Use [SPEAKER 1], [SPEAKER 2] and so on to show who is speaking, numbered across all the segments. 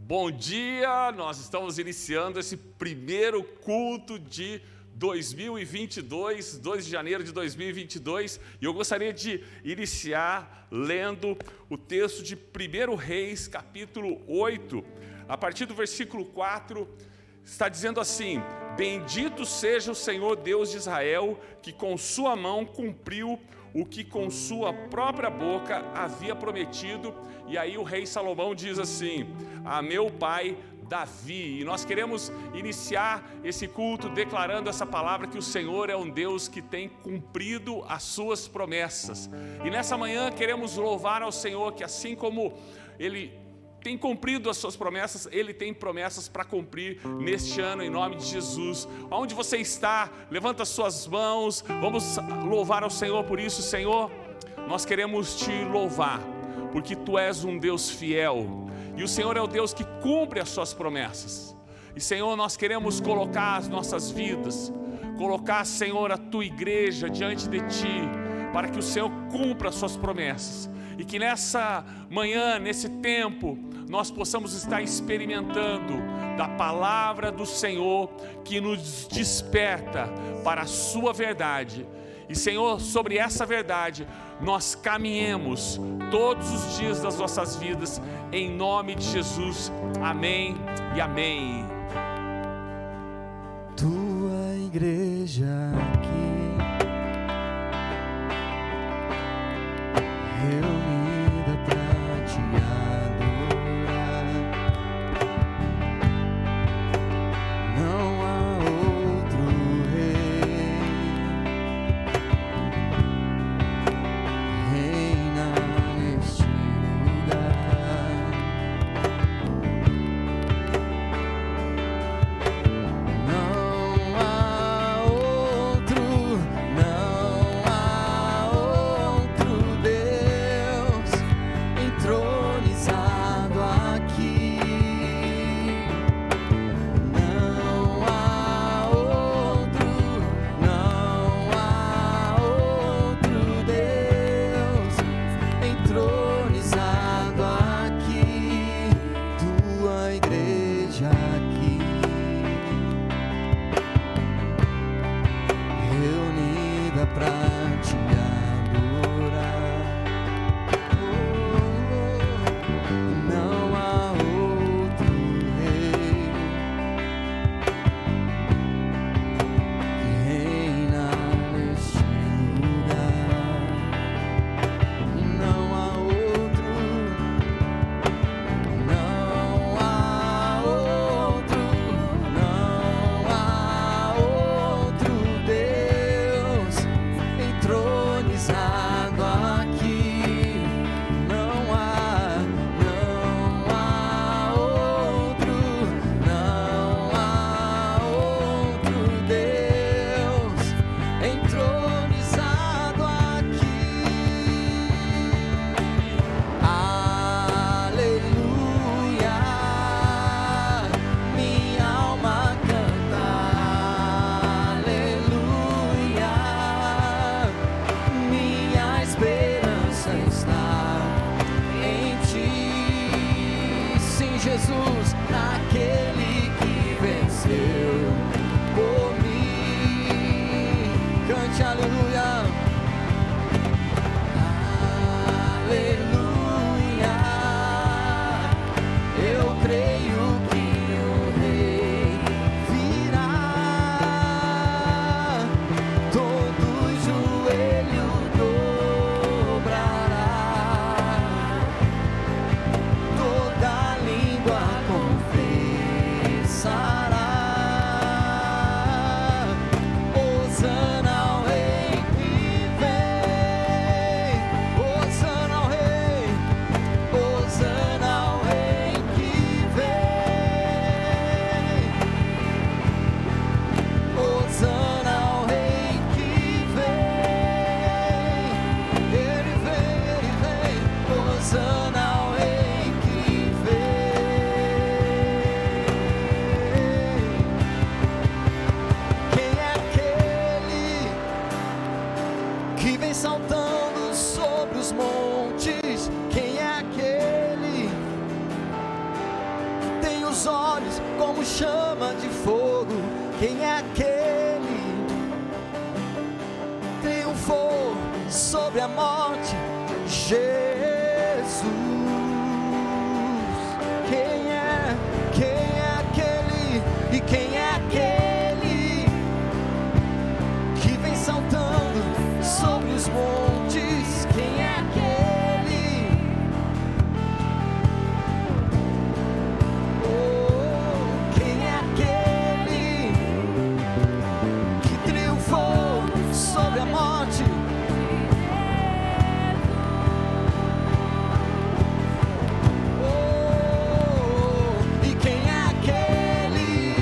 [SPEAKER 1] Bom dia, nós estamos iniciando esse primeiro culto de 2022, 2 de janeiro de 2022, e eu gostaria de iniciar lendo o texto de 1 Reis, capítulo 8, a partir do versículo 4, está dizendo assim: Bendito seja o Senhor Deus de Israel, que com sua mão cumpriu o que com sua própria boca havia prometido. E aí o rei Salomão diz assim: a meu pai Davi. E nós queremos iniciar esse culto declarando essa palavra, que o Senhor é um Deus que tem cumprido as suas promessas. E nessa manhã queremos louvar ao Senhor, que assim como Ele tem cumprido as suas promessas, Ele tem promessas para cumprir neste ano, em nome de Jesus. Onde você está, levanta as suas mãos, vamos louvar ao Senhor por isso. Senhor, nós queremos Te louvar, porque Tu és um Deus fiel, e o Senhor é o Deus que cumpre as suas promessas. E Senhor, nós queremos colocar as nossas vidas, colocar, Senhor, a Tua igreja diante de Ti, para que o Senhor cumpra as suas promessas, e que nessa manhã, nesse tempo, nós possamos estar experimentando da palavra do Senhor, que nos desperta para a sua verdade. E Senhor, sobre essa verdade, nós caminhemos todos os dias das nossas vidas, em nome de Jesus, amém e amém.
[SPEAKER 2] Tua igreja aqui, reunida pra Te adorar, não há outro rei, reina neste lugar, não há outro, não há outro Deus entronizado aqui, não há outro, não há outro Deus entronizado aqui, tua igreja aqui, reunida pra Te adorar, não há outro rei que reina neste lugar, não há outro, não há outro, não há outro Deus entronizado aqui, não há outro, não há outro Deus entronizado aqui. Aleluia, minha alma canta, aleluia, minha esperança está em Ti, sim, Jesus, naquele que venceu por mim. Cante aleluia, aleluia, eu creio que o Rei virá, todo joelho dobrará, toda língua confessará os olhos como chama de fogo. Quem é aquele que triunfou sobre a morte? Jesus. Quem é aquele? E quem é aquele que vem saltando sobre os montes? Quem é aquele? Oh, quem é aquele que triunfou sobre a morte? Oh, e quem é aquele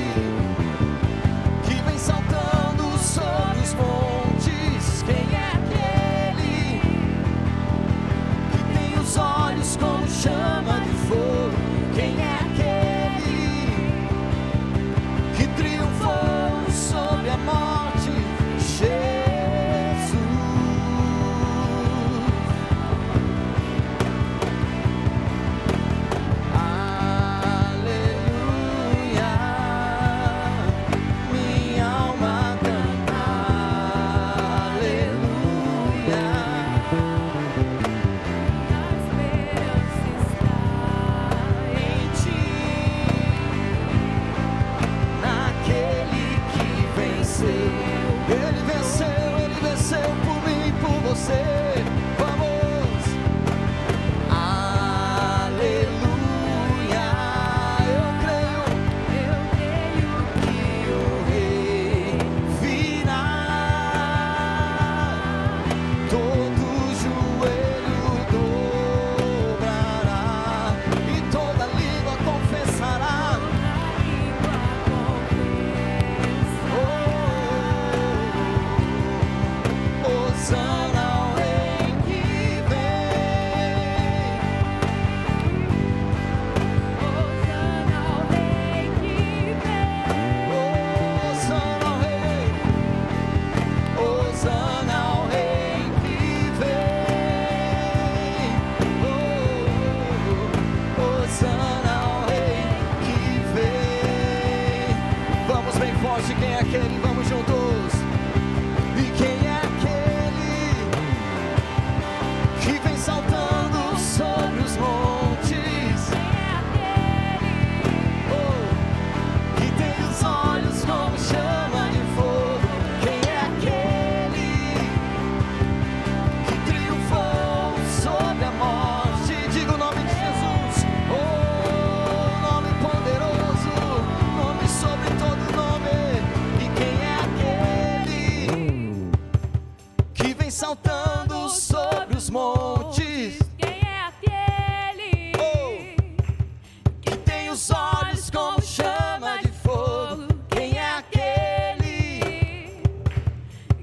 [SPEAKER 2] que vem saltando sobre os montes? Quem é aquele que tem os olhos como chama de fogo? Quem é aquele que triunfou sobre a morte? Jesus. Aleluia, minha alma canta. Aleluia. Em ti, naquele que venceu. Ele venceu por mim e por você. Vamos! Aleluia. Eu creio que o Rei virá. Todo joelho dobrará e toda língua confessará. Hosana ao Rei que vem. Hosana ao Rei. Hosana ao Rei que vem. Hosana ao Rei que vem. Vamos bem forte, quem é aquele? Vamos juntos. E quem é aquele que vem saltando sobre os montes? Oh, que tem os olhos como chama de fogo. Quem é aquele que triunfou sobre a morte? Diga o nome de Jesus. Oh, nome poderoso, nome sobre todo nome. E quem é aquele que vem saltando sobre os montes?
[SPEAKER 3] Quem é aquele
[SPEAKER 2] Que tem os olhos como chama de fogo. Quem é aquele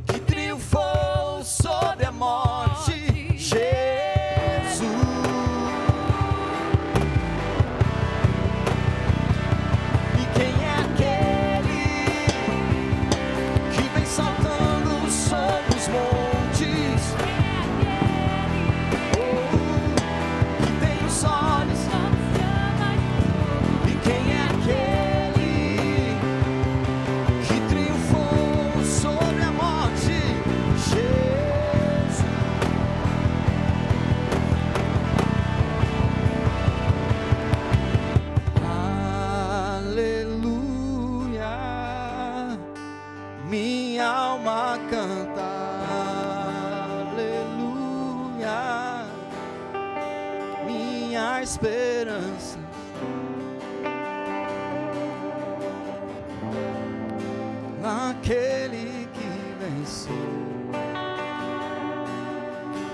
[SPEAKER 2] que triunfou sobre a morte? Jesus. E quem é aquele que vem saltando sobre os montes? Oh, que tem os olhos. E quem é aquele que triunfou sobre a morte? Jesus. Aleluia, minha alma canta. Aleluia, minha esperança. Naquele que venceu.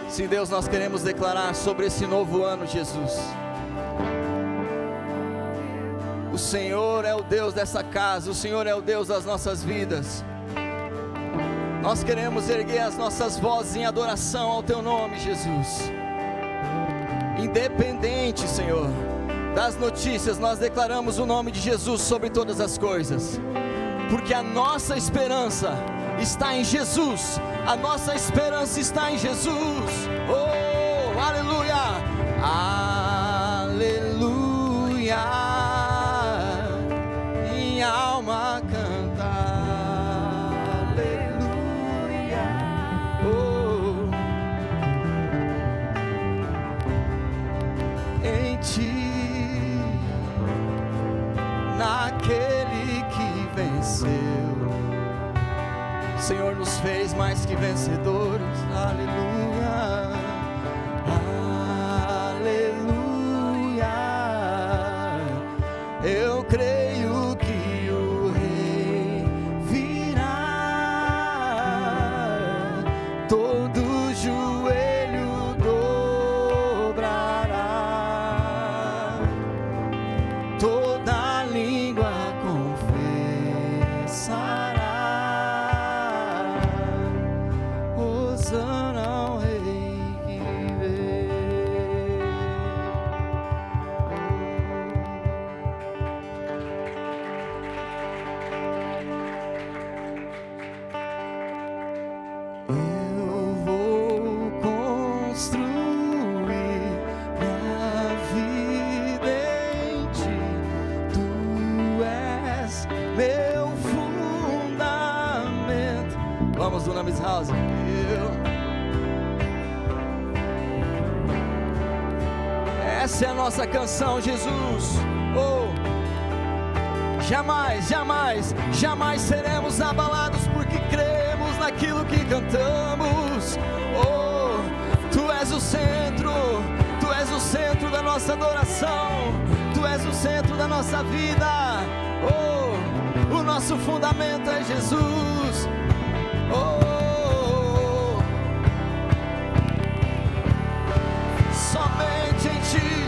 [SPEAKER 2] Sim, Deus, nós queremos declarar sobre esse novo ano, Jesus. O Senhor é o Deus dessa casa, o Senhor é o Deus das nossas vidas. Nós queremos erguer as nossas vozes em adoração ao Teu nome, Jesus. Independente, Senhor, das notícias, nós declaramos o nome de Jesus sobre todas as coisas. Porque a nossa esperança está em Jesus. A nossa esperança está em Jesus. Oh, aleluia! Aleluia! naquele que venceu. O Senhor nos fez mais que vencedores. Aleluia, aleluia. Eu creio que o Rei virá, todo joelho dobrará, toda língua confessará. Hosana ao Rei que vem. Eu vou construir minha vida em ti. Tu és meu fundamento. Vamos, Dunamis House. Essa é a nossa canção, Jesus. Oh, jamais, jamais, jamais seremos abalados porque cremos naquilo que cantamos. Oh, Tu és o centro, Tu és o centro da nossa adoração, Tu és o centro da nossa vida. Oh, o nosso fundamento é Jesus. Oh, somente em Ti.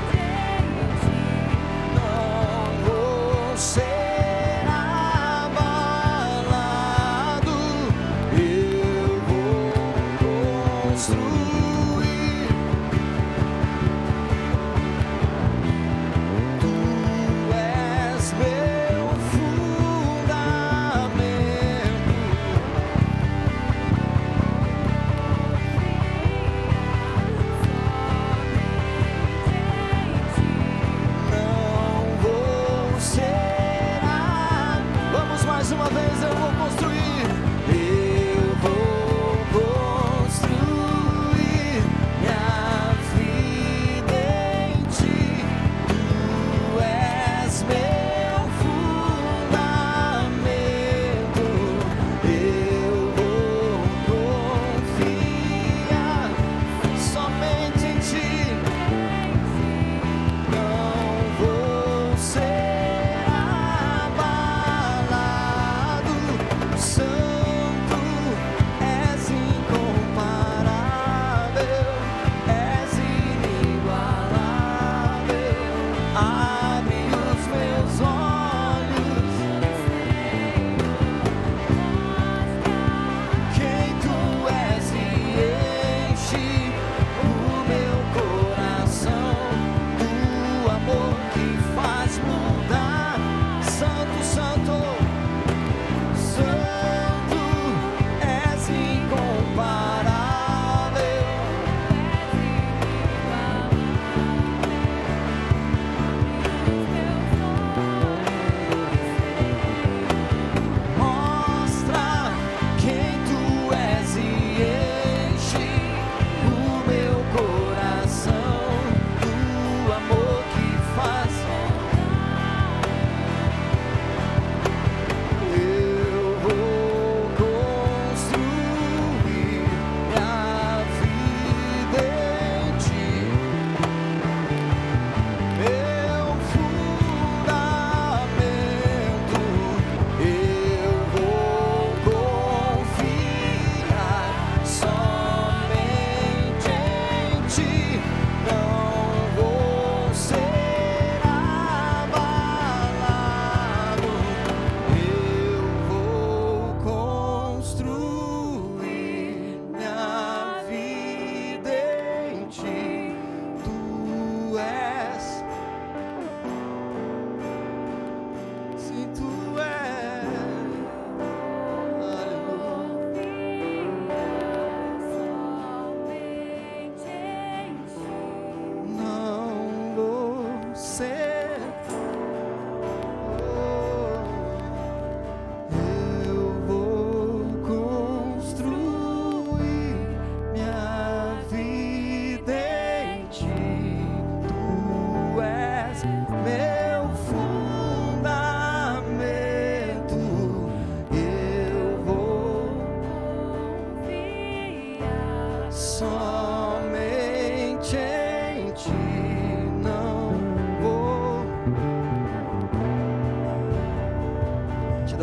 [SPEAKER 2] Não vou ser abalado. Eu vou construir. Tu és meu fundamento. Não vou ser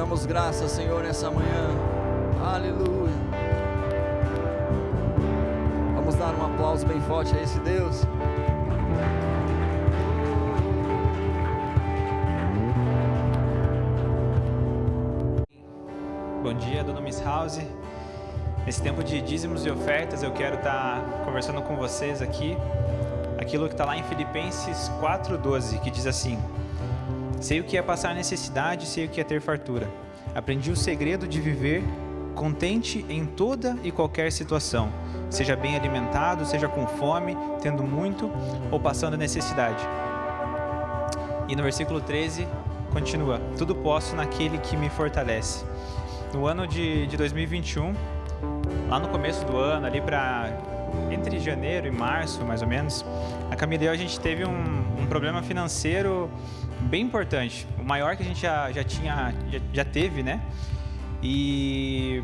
[SPEAKER 2] damos graças, Senhor, nessa manhã. Aleluia. Vamos dar um aplauso bem forte a esse Deus.
[SPEAKER 4] Bom dia, Dona Miss House. Nesse tempo de dízimos e ofertas, eu quero estar conversando com vocês aqui aquilo que está lá em Filipenses 4:12, que diz assim: sei o que é passar necessidade, sei o que é ter fartura. Aprendi o segredo de viver contente em toda e qualquer situação, seja bem alimentado, seja com fome, tendo muito ou passando necessidade. E no versículo 13 continua: tudo posso naquele que me fortalece. No ano de 2021, lá no começo do ano, ali entre janeiro e março, mais ou menos, a Camila e eu, a gente teve um problema financeiro bem importante, o maior que a gente já teve, né? E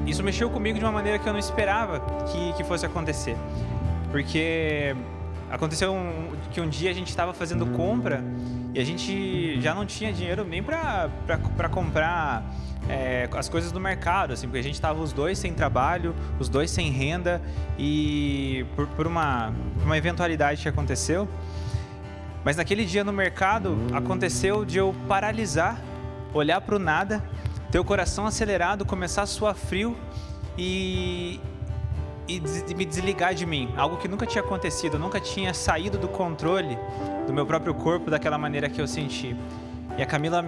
[SPEAKER 4] isso mexeu comigo de uma maneira que eu não esperava que fosse acontecer, porque aconteceu que um dia a gente estava fazendo compra e a gente já não tinha dinheiro nem para comprar as coisas do mercado, assim, porque a gente estava os dois sem trabalho, os dois sem renda, e por uma eventualidade que aconteceu. Mas naquele dia no mercado aconteceu de eu paralisar, olhar para o nada, ter o coração acelerado, começar a suar frio e me desligar de mim, algo que nunca tinha acontecido. Eu nunca tinha saído do controle do meu próprio corpo daquela maneira que eu senti. E a Camila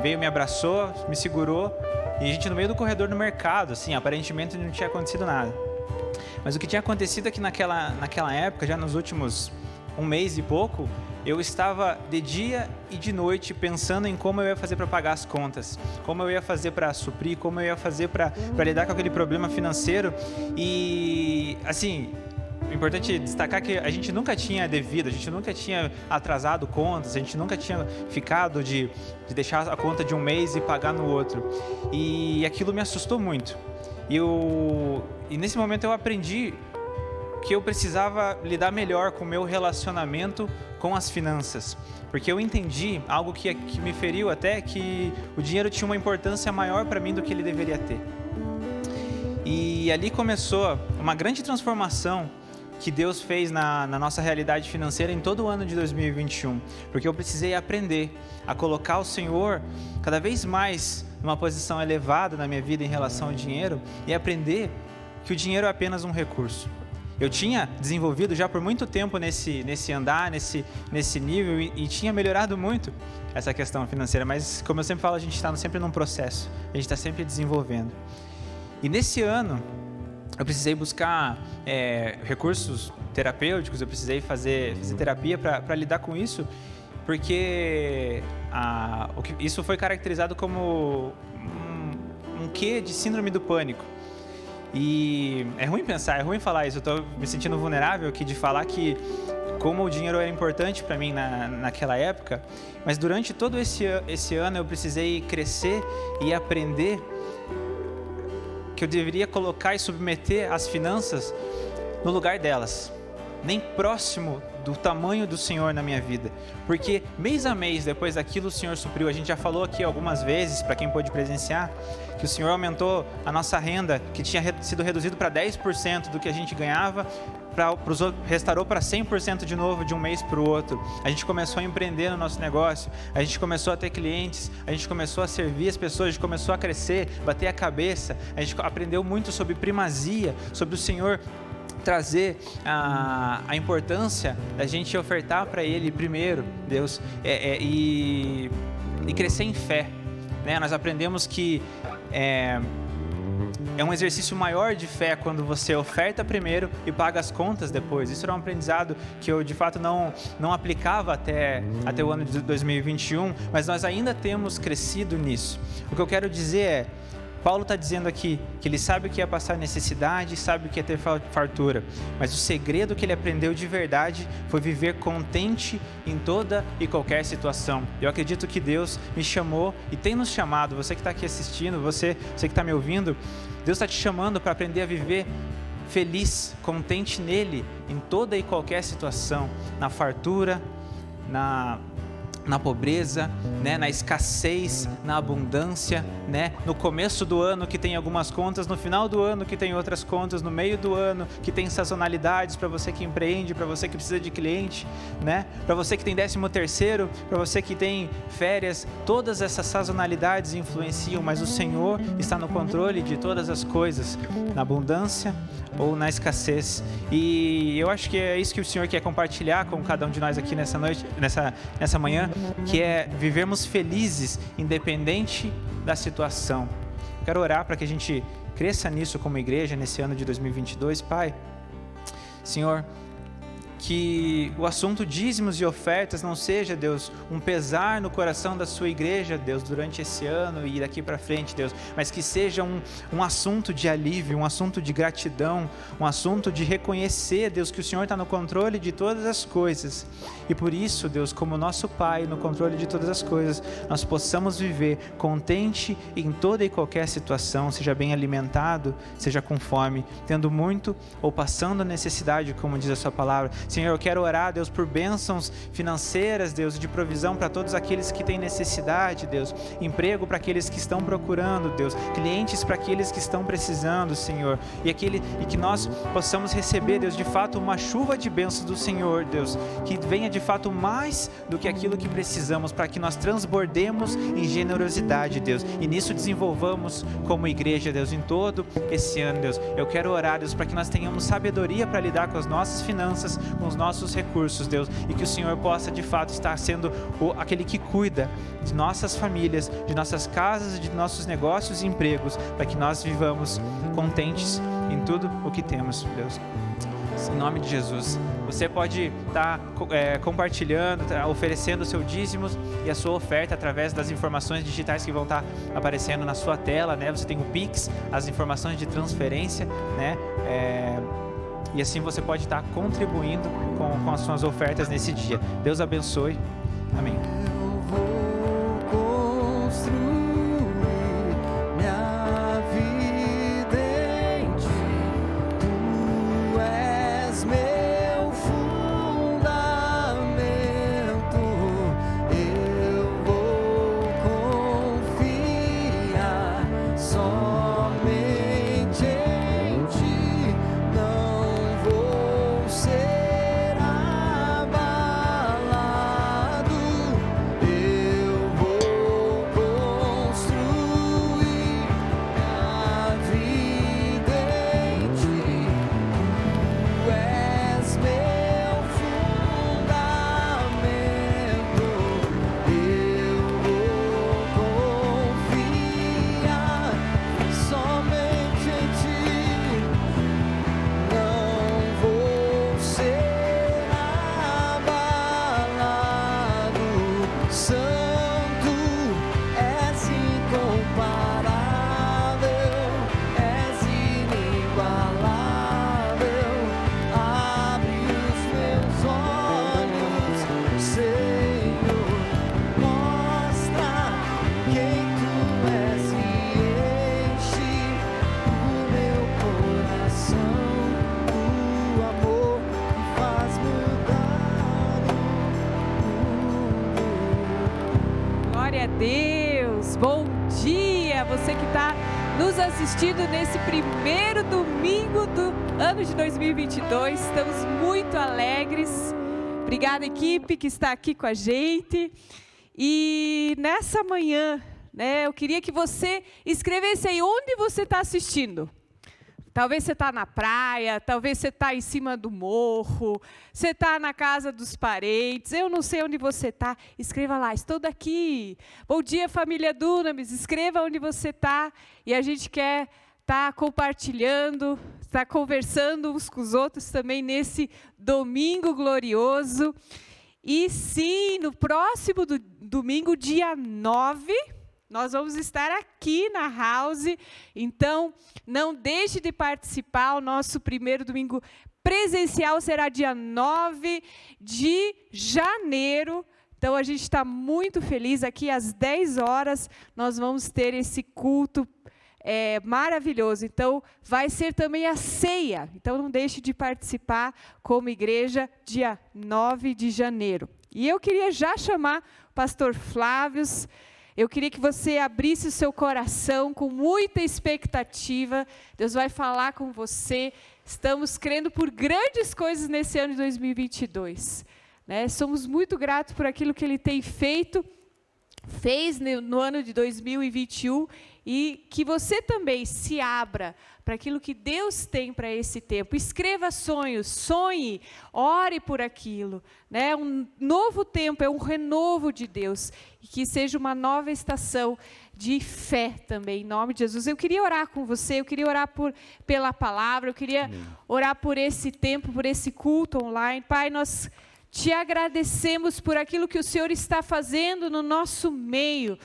[SPEAKER 4] veio, me abraçou, me segurou, e a gente no meio do corredor do mercado, assim, aparentemente não tinha acontecido nada. Mas o que tinha acontecido é que naquela época, já nos últimos um mês e pouco, eu estava de dia e de noite pensando em como eu ia fazer para pagar as contas, como eu ia fazer para suprir, como eu ia fazer para lidar com aquele problema financeiro. E assim, o importante é destacar que a gente nunca tinha devido, a gente nunca tinha atrasado contas, a gente nunca tinha ficado de deixar a conta de um mês e pagar no outro. E aquilo me assustou muito. E nesse momento eu aprendi que eu precisava lidar melhor com o meu relacionamento com as finanças, porque eu entendi algo que me feriu até, que o dinheiro tinha uma importância maior para mim do que ele deveria ter. E ali começou uma grande transformação que Deus fez na nossa realidade financeira em todo o ano de 2021, porque eu precisei aprender a colocar o Senhor cada vez mais numa posição elevada na minha vida em relação ao dinheiro, e aprender que o dinheiro é apenas um recurso. Eu tinha desenvolvido já por muito tempo nesse andar, nesse nível, e tinha melhorado muito essa questão financeira, mas como eu sempre falo, a gente está sempre num processo, a gente está sempre desenvolvendo. E nesse ano eu precisei buscar recursos terapêuticos, eu precisei fazer terapia para lidar com isso, porque isso foi caracterizado como um quê de síndrome do pânico. E é ruim pensar, é ruim falar isso, eu estou me sentindo vulnerável aqui de falar que como o dinheiro era importante para mim naquela época, mas durante todo esse ano eu precisei crescer e aprender que eu deveria colocar e submeter as finanças no lugar delas, nem próximo do tamanho do Senhor na minha vida, porque mês a mês depois daquilo o Senhor supriu. A gente já falou aqui algumas vezes, para quem pôde presenciar, que o Senhor aumentou a nossa renda, que tinha sido reduzido para 10% do que a gente ganhava, restaurou para 100% de novo de um mês para o outro. A gente começou a empreender no nosso negócio, a gente começou a ter clientes, a gente começou a servir as pessoas, a gente começou a crescer, bater a cabeça, a gente aprendeu muito sobre primazia, sobre o Senhor trazer a importância da gente ofertar para Ele primeiro, Deus, e crescer em fé, né? Nós aprendemos que é um exercício maior de fé quando você oferta primeiro e paga as contas depois. Isso era um aprendizado que eu de fato não aplicava até o ano de 2021, mas nós ainda temos crescido nisso. O que eu quero dizer é, Paulo está dizendo aqui que ele sabe o que é passar necessidade, sabe o que é ter fartura, mas o segredo que ele aprendeu de verdade foi viver contente em toda e qualquer situação. Eu acredito que Deus me chamou e tem nos chamado, você que está aqui assistindo, você que está me ouvindo, Deus está te chamando para aprender a viver feliz, contente nele, em toda e qualquer situação, na fartura, na pobreza, né, na escassez, na abundância, né, no começo do ano que tem algumas contas, no final do ano que tem outras contas, no meio do ano que tem sazonalidades para você que empreende, para você que precisa de cliente, né, para você que tem 13º, para você que tem férias, todas essas sazonalidades influenciam, mas o Senhor está no controle de todas as coisas, na abundância ou na escassez. E eu acho que é isso que o Senhor quer compartilhar com cada um de nós aqui nessa noite, nessa manhã, que é vivermos felizes independente da situação. Eu quero orar para que a gente cresça nisso como igreja nesse ano de 2022. Pai, Senhor, que o assunto dízimos e ofertas não seja, Deus, um pesar no coração da sua igreja, Deus, durante esse ano e daqui para frente, Deus, mas que seja um assunto de alívio, um assunto de gratidão, um assunto de reconhecer, Deus, que o Senhor está no controle de todas as coisas. E por isso, Deus, como nosso Pai no controle de todas as coisas, nós possamos viver contente em toda e qualquer situação, seja bem alimentado, seja com fome, tendo muito ou passando necessidade, como diz a sua palavra. Senhor, eu quero orar, Deus, por bênçãos financeiras, Deus, de provisão para todos aqueles que têm necessidade, Deus, emprego para aqueles que estão procurando, Deus, clientes para aqueles que estão precisando, Senhor, e que nós possamos receber, Deus, de fato uma chuva de bênçãos do Senhor, Deus, que venha de fato mais do que aquilo que precisamos, para que nós transbordemos em generosidade, Deus, e nisso desenvolvamos como igreja, Deus, em todo esse ano, Deus. Eu quero orar, Deus, para que nós tenhamos sabedoria para lidar com as nossas finanças, com os nossos recursos, Deus, e que o Senhor possa de fato estar sendo aquele que cuida de nossas famílias, de nossas casas, de nossos negócios e empregos, para que nós vivamos contentes em tudo o que temos, Deus. Em nome de Jesus. Você pode estar compartilhando, oferecendo o seu dízimo e a sua oferta através das informações digitais que vão estar aparecendo na sua tela, né? Você tem o Pix, as informações de transferência, né? E assim você pode estar contribuindo com as suas ofertas nesse dia. Deus abençoe. Amém.
[SPEAKER 2] Eu vou construir minha vida em ti. Tu és meu fundamento. Eu vou confiar somente em ti. Não vou ser abalado. Eu vou construir minha vida em ti. Tu és meu fundamento. Eu vou confiar somente em ti. Não vou ser abalado. Santo, és incomparável, és inigualável. Abre os meus olhos, Senhor, mostra quem tu és e enche o meu coração. O amor me faz mudar o mundo.
[SPEAKER 3] Glória a Deus, bom dia, você que está nos assistindo nesse primeiro domingo do ano de 2022, estamos muito alegres, obrigada equipe que está aqui com a gente, e nessa manhã, né, eu queria que você escrevesse aí onde você está assistindo. Talvez você está na praia, talvez você está em cima do morro, você está na casa dos parentes, eu não sei onde você está, escreva lá, estou daqui. Bom dia, família Dunamis, escreva onde você está, e a gente quer estar compartilhando, estar conversando uns com os outros também nesse domingo glorioso. E sim, no próximo domingo, dia 9, nós vamos estar aqui na House, então não deixe de participar. O nosso primeiro domingo presencial será dia 9 de janeiro. Então a gente está muito feliz, aqui às 10 horas nós vamos ter esse culto maravilhoso. Então vai ser também a ceia, então não deixe de participar como igreja dia 9 de janeiro. E eu queria já chamar pastor Flávio. Eu queria que você abrisse o seu coração com muita expectativa. Deus vai falar com você. Estamos crendo por grandes coisas nesse ano de 2022. Né? Somos muito gratos por aquilo que Ele tem fez no ano de 2021, e que você também se abra para aquilo que Deus tem para esse tempo. Escreva sonhos, sonhe, ore por aquilo. Né? Um novo tempo é um renovo de Deus, e que seja uma nova estação de fé também, em nome de Jesus. Eu queria orar com você, eu queria orar pela palavra, eu queria orar por esse tempo, por esse culto online. Pai, nós te agradecemos por aquilo que o Senhor está fazendo no nosso meio,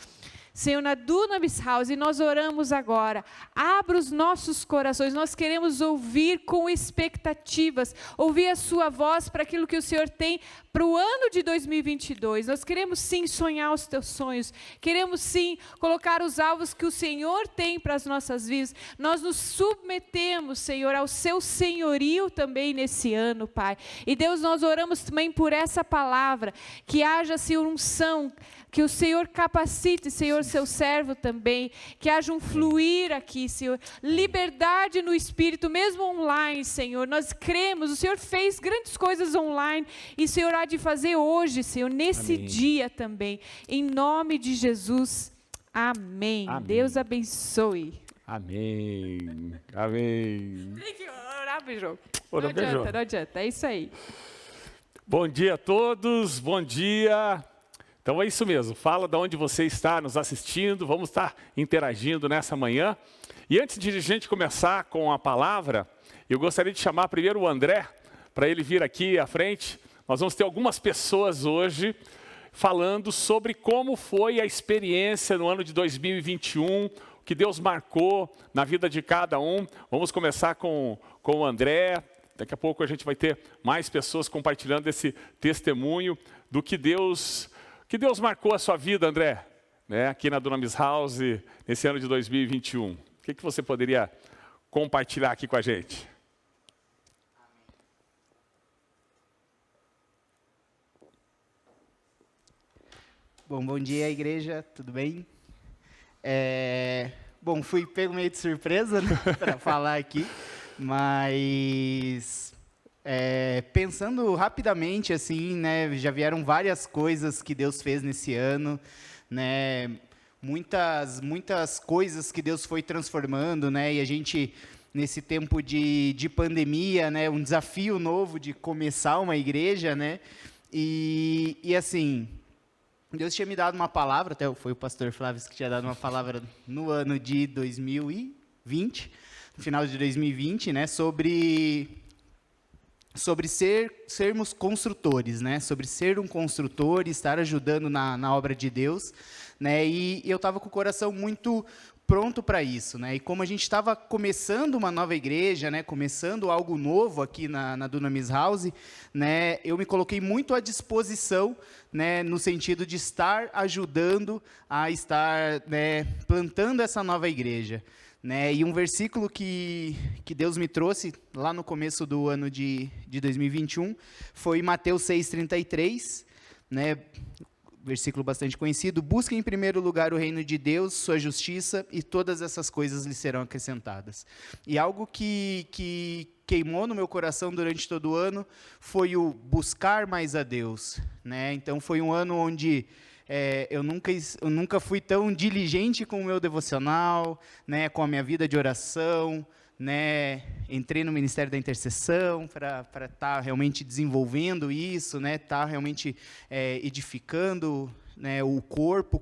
[SPEAKER 3] Senhor, na Dunamis House, e nós oramos agora. Abra os nossos corações, nós queremos ouvir com expectativas, ouvir a sua voz para aquilo que o Senhor tem para o ano de 2022. Nós queremos sim sonhar os teus sonhos, queremos sim colocar os alvos que o Senhor tem para as nossas vidas. Nós nos submetemos, Senhor, ao seu senhorio também nesse ano, Pai. E Deus, nós oramos também por essa palavra, que haja, Senhor, unção, que o Senhor capacite, Senhor, seu servo também, que haja um fluir aqui, Senhor, liberdade no Espírito, mesmo online, Senhor. Nós cremos, o Senhor fez grandes coisas online, e o Senhor há de fazer hoje, Senhor, nesse dia também, em nome de Jesus, amém. Deus abençoe.
[SPEAKER 1] Amém, amém.
[SPEAKER 3] Tem que orar, beijão.
[SPEAKER 1] Não
[SPEAKER 3] adianta, é isso aí.
[SPEAKER 1] Bom dia a todos, bom dia. Então é isso mesmo, fala de onde você está nos assistindo, vamos estar interagindo nessa manhã. E antes de a gente começar com a palavra, eu gostaria de chamar primeiro o André, para ele vir aqui à frente. Nós vamos ter algumas pessoas hoje falando sobre como foi a experiência no ano de 2021, o que Deus marcou na vida de cada um. Vamos começar com o André. Daqui a pouco a gente vai ter mais pessoas compartilhando esse testemunho do que Deus marcou a sua vida, André, né, aqui na Dunamis House, nesse ano de 2021. O que você poderia compartilhar aqui com a gente?
[SPEAKER 5] Bom dia, igreja, tudo bem? Bom, fui pego meio de surpresa, né, para falar aqui, mas pensando rapidamente, assim, né, já vieram várias coisas que Deus fez nesse ano, né, muitas coisas que Deus foi transformando, né, e a gente, nesse tempo de pandemia, né, um desafio novo de começar uma igreja, né, e assim, Deus tinha me dado uma palavra, até foi o pastor Flávio que tinha dado uma palavra no ano de 2020, no final de 2020, né, sobre sermos construtores, né? Sobre ser um construtor e estar ajudando na obra de Deus, né? E eu estava com o coração muito pronto para isso, né? E como a gente estava começando uma nova igreja, né? Começando algo novo aqui na Dunamis House, né? Eu me coloquei muito à disposição, né? No sentido de estar ajudando a estar, né, plantando essa nova igreja. Né, e um versículo que Deus me trouxe lá no começo do ano de 2021 foi Mateus 6,33, né, versículo bastante conhecido: busquem em primeiro lugar o reino de Deus, sua justiça, e todas essas coisas lhe serão acrescentadas. E algo que queimou no meu coração durante todo o ano foi o buscar mais a Deus. Né? Então foi um ano onde eu nunca fui tão diligente com o meu devocional, né, com a minha vida de oração, né, entrei no Ministério da Intercessão para estar realmente desenvolvendo isso, né, estar realmente edificando, né, o corpo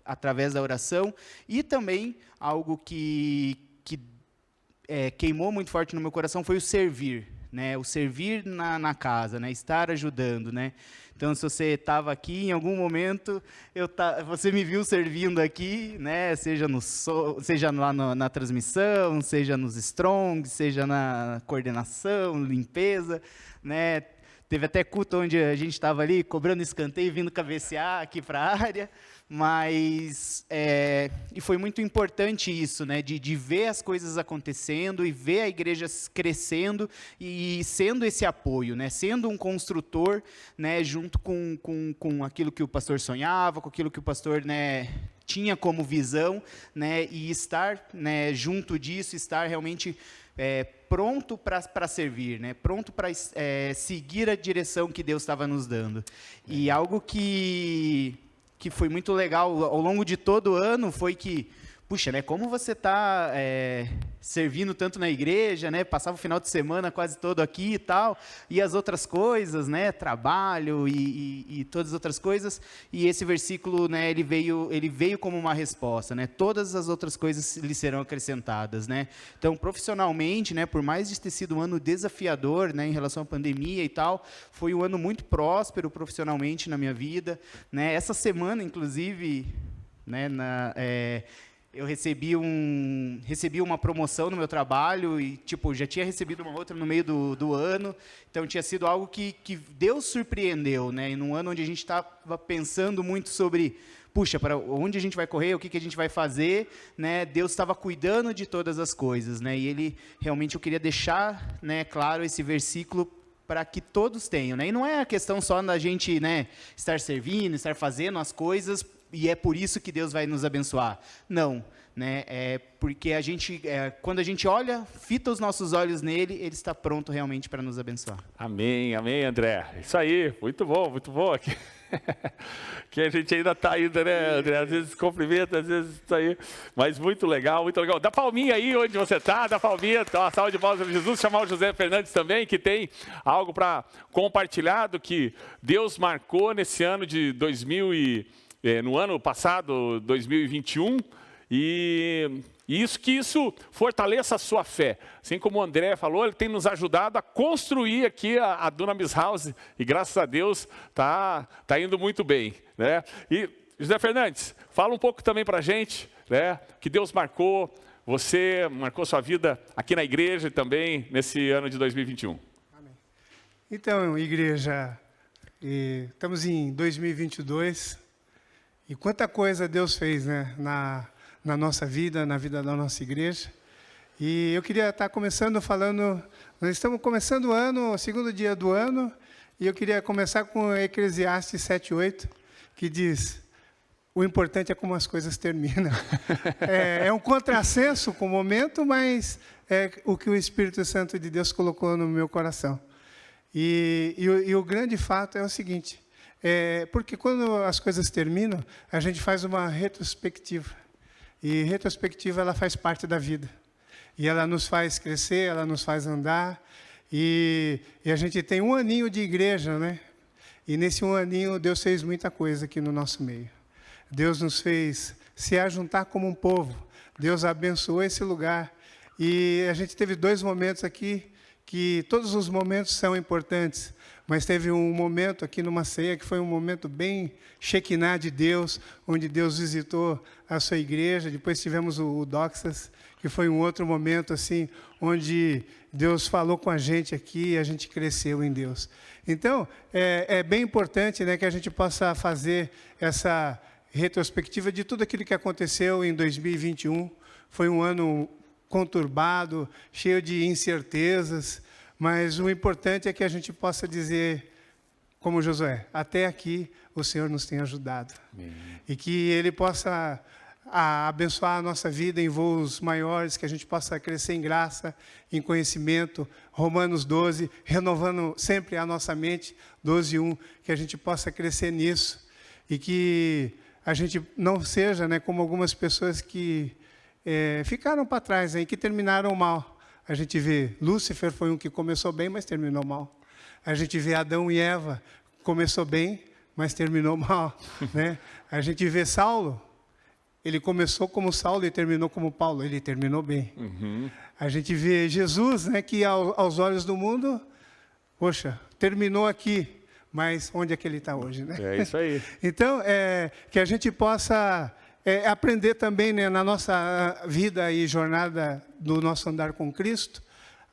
[SPEAKER 5] através da oração, e também algo que queimou muito forte no meu coração foi o servir. Né, o servir na casa, né, estar ajudando, né. Então, se você estava aqui em algum momento, você me viu servindo aqui, né, seja lá na transmissão, seja nos strongs, seja na coordenação, limpeza, né, Teve até culto onde a gente estava ali, cobrando escanteio, vindo cabecear aqui para a área. Mas, e foi muito importante isso, né, de ver as coisas acontecendo e ver a igreja crescendo e sendo esse apoio, né, sendo um construtor, né, junto com aquilo que o pastor sonhava, com aquilo que o pastor, né, tinha como visão, né, e estar, né, junto disso, estar realmente pronto para servir, né, pronto para seguir a direção que Deus estava nos dando. E algo que foi muito legal ao longo de todo o ano foi que, puxa, né, como você está servindo tanto na igreja, né, passava o final de semana quase todo aqui e tal, e as outras coisas, né, trabalho e todas as outras coisas, e esse versículo, né, ele veio como uma resposta, né, todas as outras coisas lhe serão acrescentadas, né. Então, profissionalmente, né, por mais de ter sido um ano desafiador, né, em relação à pandemia e tal, foi um ano muito próspero profissionalmente na minha vida, né. Essa semana, inclusive, né, eu recebi uma promoção no meu trabalho e, tipo, já tinha recebido uma outra no meio do ano. Então, tinha sido algo que Deus surpreendeu, né? E num ano onde a gente estava pensando muito sobre, puxa, para onde a gente vai correr, o que a gente vai fazer, né? Deus estava cuidando de todas as coisas, né? E realmente, eu queria deixar, né, claro esse versículo para que todos tenham, né? E não é a questão só da gente, né, estar servindo, estar fazendo as coisas, e é por isso que Deus vai nos abençoar. Não, né? É porque quando a gente olha, fita os nossos olhos nele, ele está pronto realmente para nos abençoar.
[SPEAKER 1] Amém, amém, André. Isso aí, muito bom aqui. Que a gente ainda está ainda, né, André? Às vezes cumprimenta, às vezes isso aí. Mas muito legal, muito legal. Dá palminha aí onde você está, dá palminha, então, uma salva de palmas para Jesus. Chamar o José Fernandes também, que tem algo para compartilhar do que Deus marcou nesse ano de no ano passado, 2021, e isso fortaleça a sua fé. Assim como o André falou, ele tem nos ajudado a construir aqui a Dunamis House, e graças a Deus tá indo muito bem, né? E, José Fernandes, fala um pouco também para a gente, né, que Deus marcou, você marcou sua vida aqui na igreja e também nesse ano de 2021.
[SPEAKER 6] Amém. Então, igreja, estamos em 2022, e quanta coisa Deus fez, né, na nossa vida, na vida da nossa igreja. E eu queria estar começando falando, nós estamos começando o ano, o segundo dia do ano, e eu queria começar com Eclesiastes 7:8, que diz, o importante é como as coisas terminam. É um contrassenso com o momento, mas é o que o Espírito Santo de Deus colocou no meu coração. E o grande fato é o seguinte, porque quando as coisas terminam, a gente faz uma retrospectiva. E retrospectiva, ela faz parte da vida. E ela nos faz crescer, ela nos faz andar. E a gente tem um aninho de igreja, né? E nesse um aninho, Deus fez muita coisa aqui no nosso meio. Deus nos fez se ajuntar como um povo. Deus abençoou esse lugar. E a gente teve 2 momentos aqui, que todos os momentos são importantes. Mas teve um momento aqui numa ceia que foi um momento bem Shekinah de Deus, onde Deus visitou a sua igreja. Depois tivemos o Doxas, que foi um outro momento assim, onde Deus falou com a gente aqui e a gente cresceu em Deus. Então, é bem importante, né, que a gente possa fazer essa retrospectiva de tudo aquilo que aconteceu em 2021. Foi um ano conturbado, cheio de incertezas, mas o importante é que a gente possa dizer, como Josué, até aqui o Senhor nos tem ajudado. Amém. E que Ele possa abençoar a nossa vida em voos maiores, que a gente possa crescer em graça, em conhecimento. Romanos 12, renovando sempre a nossa mente, 12:1, que a gente possa crescer nisso. E que a gente não seja, né, como algumas pessoas que ficaram para trás, aí, que terminaram mal. A gente vê Lúcifer foi um que começou bem, mas terminou mal. A gente vê Adão e Eva, começou bem, mas terminou mal, né? A gente vê Saulo, ele começou como Saulo e terminou como Paulo, ele terminou bem. Uhum. A gente vê Jesus, né, que aos olhos do mundo, poxa, terminou aqui, mas onde é que ele está hoje, né?
[SPEAKER 1] É isso aí.
[SPEAKER 6] Então, que a gente possa aprender também, né, na nossa vida e jornada do nosso andar com Cristo,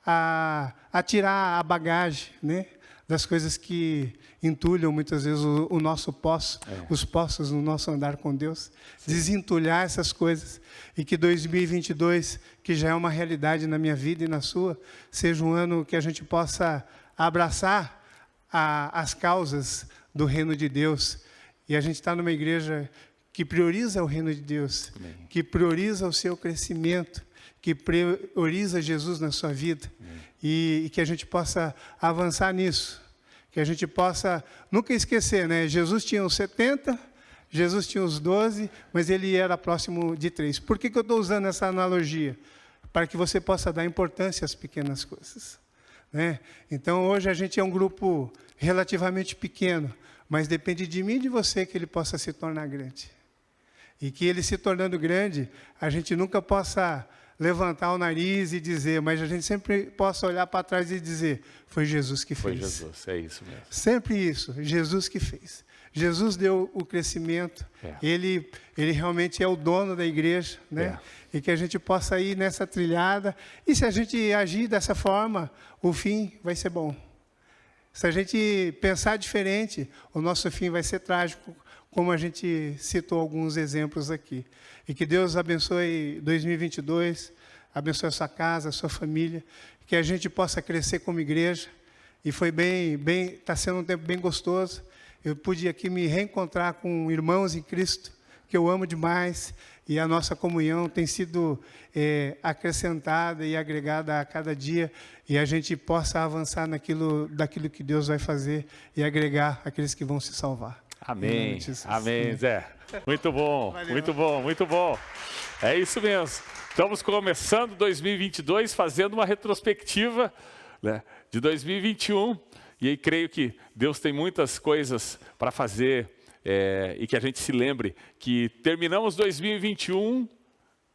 [SPEAKER 6] a tirar a bagagem, né? das coisas que entulham muitas vezes o nosso poço, os poços no nosso andar com Deus. Desentulhar essas coisas e que 2022, que já é uma realidade na minha vida e na sua, seja um ano que a gente possa abraçar as causas do reino de Deus. E a gente está numa igreja que prioriza o reino de Deus, que prioriza o seu crescimento, que prioriza Jesus na sua vida. E que a gente possa avançar nisso, que a gente possa nunca esquecer, né? Jesus tinha os 70, Jesus tinha os 12, mas ele era próximo de 3. Por que eu estou usando essa analogia? Para que você possa dar importância às pequenas coisas, né? Então, hoje a gente é um grupo relativamente pequeno, mas depende de mim e de você que ele possa se tornar grande. E que ele se tornando grande, a gente nunca possa levantar o nariz e dizer, mas a gente sempre possa olhar para trás e dizer, foi Jesus que fez.
[SPEAKER 1] Foi Jesus, é isso mesmo.
[SPEAKER 6] Sempre isso, Jesus que fez. Jesus deu o crescimento, ele realmente é o dono da igreja, né? E que a gente possa ir nessa trilhada, e se a gente agir dessa forma, o fim vai ser bom. Se a gente pensar diferente, o nosso fim vai ser trágico, como a gente citou alguns exemplos aqui. E que Deus abençoe 2022, abençoe a sua casa, a sua família, que a gente possa crescer como igreja. E foi está sendo um tempo bem gostoso. Eu pude aqui me reencontrar com irmãos em Cristo, que eu amo demais, e a nossa comunhão tem sido acrescentada e agregada a cada dia, e a gente possa avançar daquilo que Deus vai fazer e agregar aqueles que vão se salvar.
[SPEAKER 1] Amém, amém, Zé. Muito bom, valeu. Muito bom, muito bom. É isso mesmo. Estamos começando 2022, fazendo uma retrospectiva, né, de 2021. E aí creio que Deus tem muitas coisas para fazer e que a gente se lembre que terminamos 2021,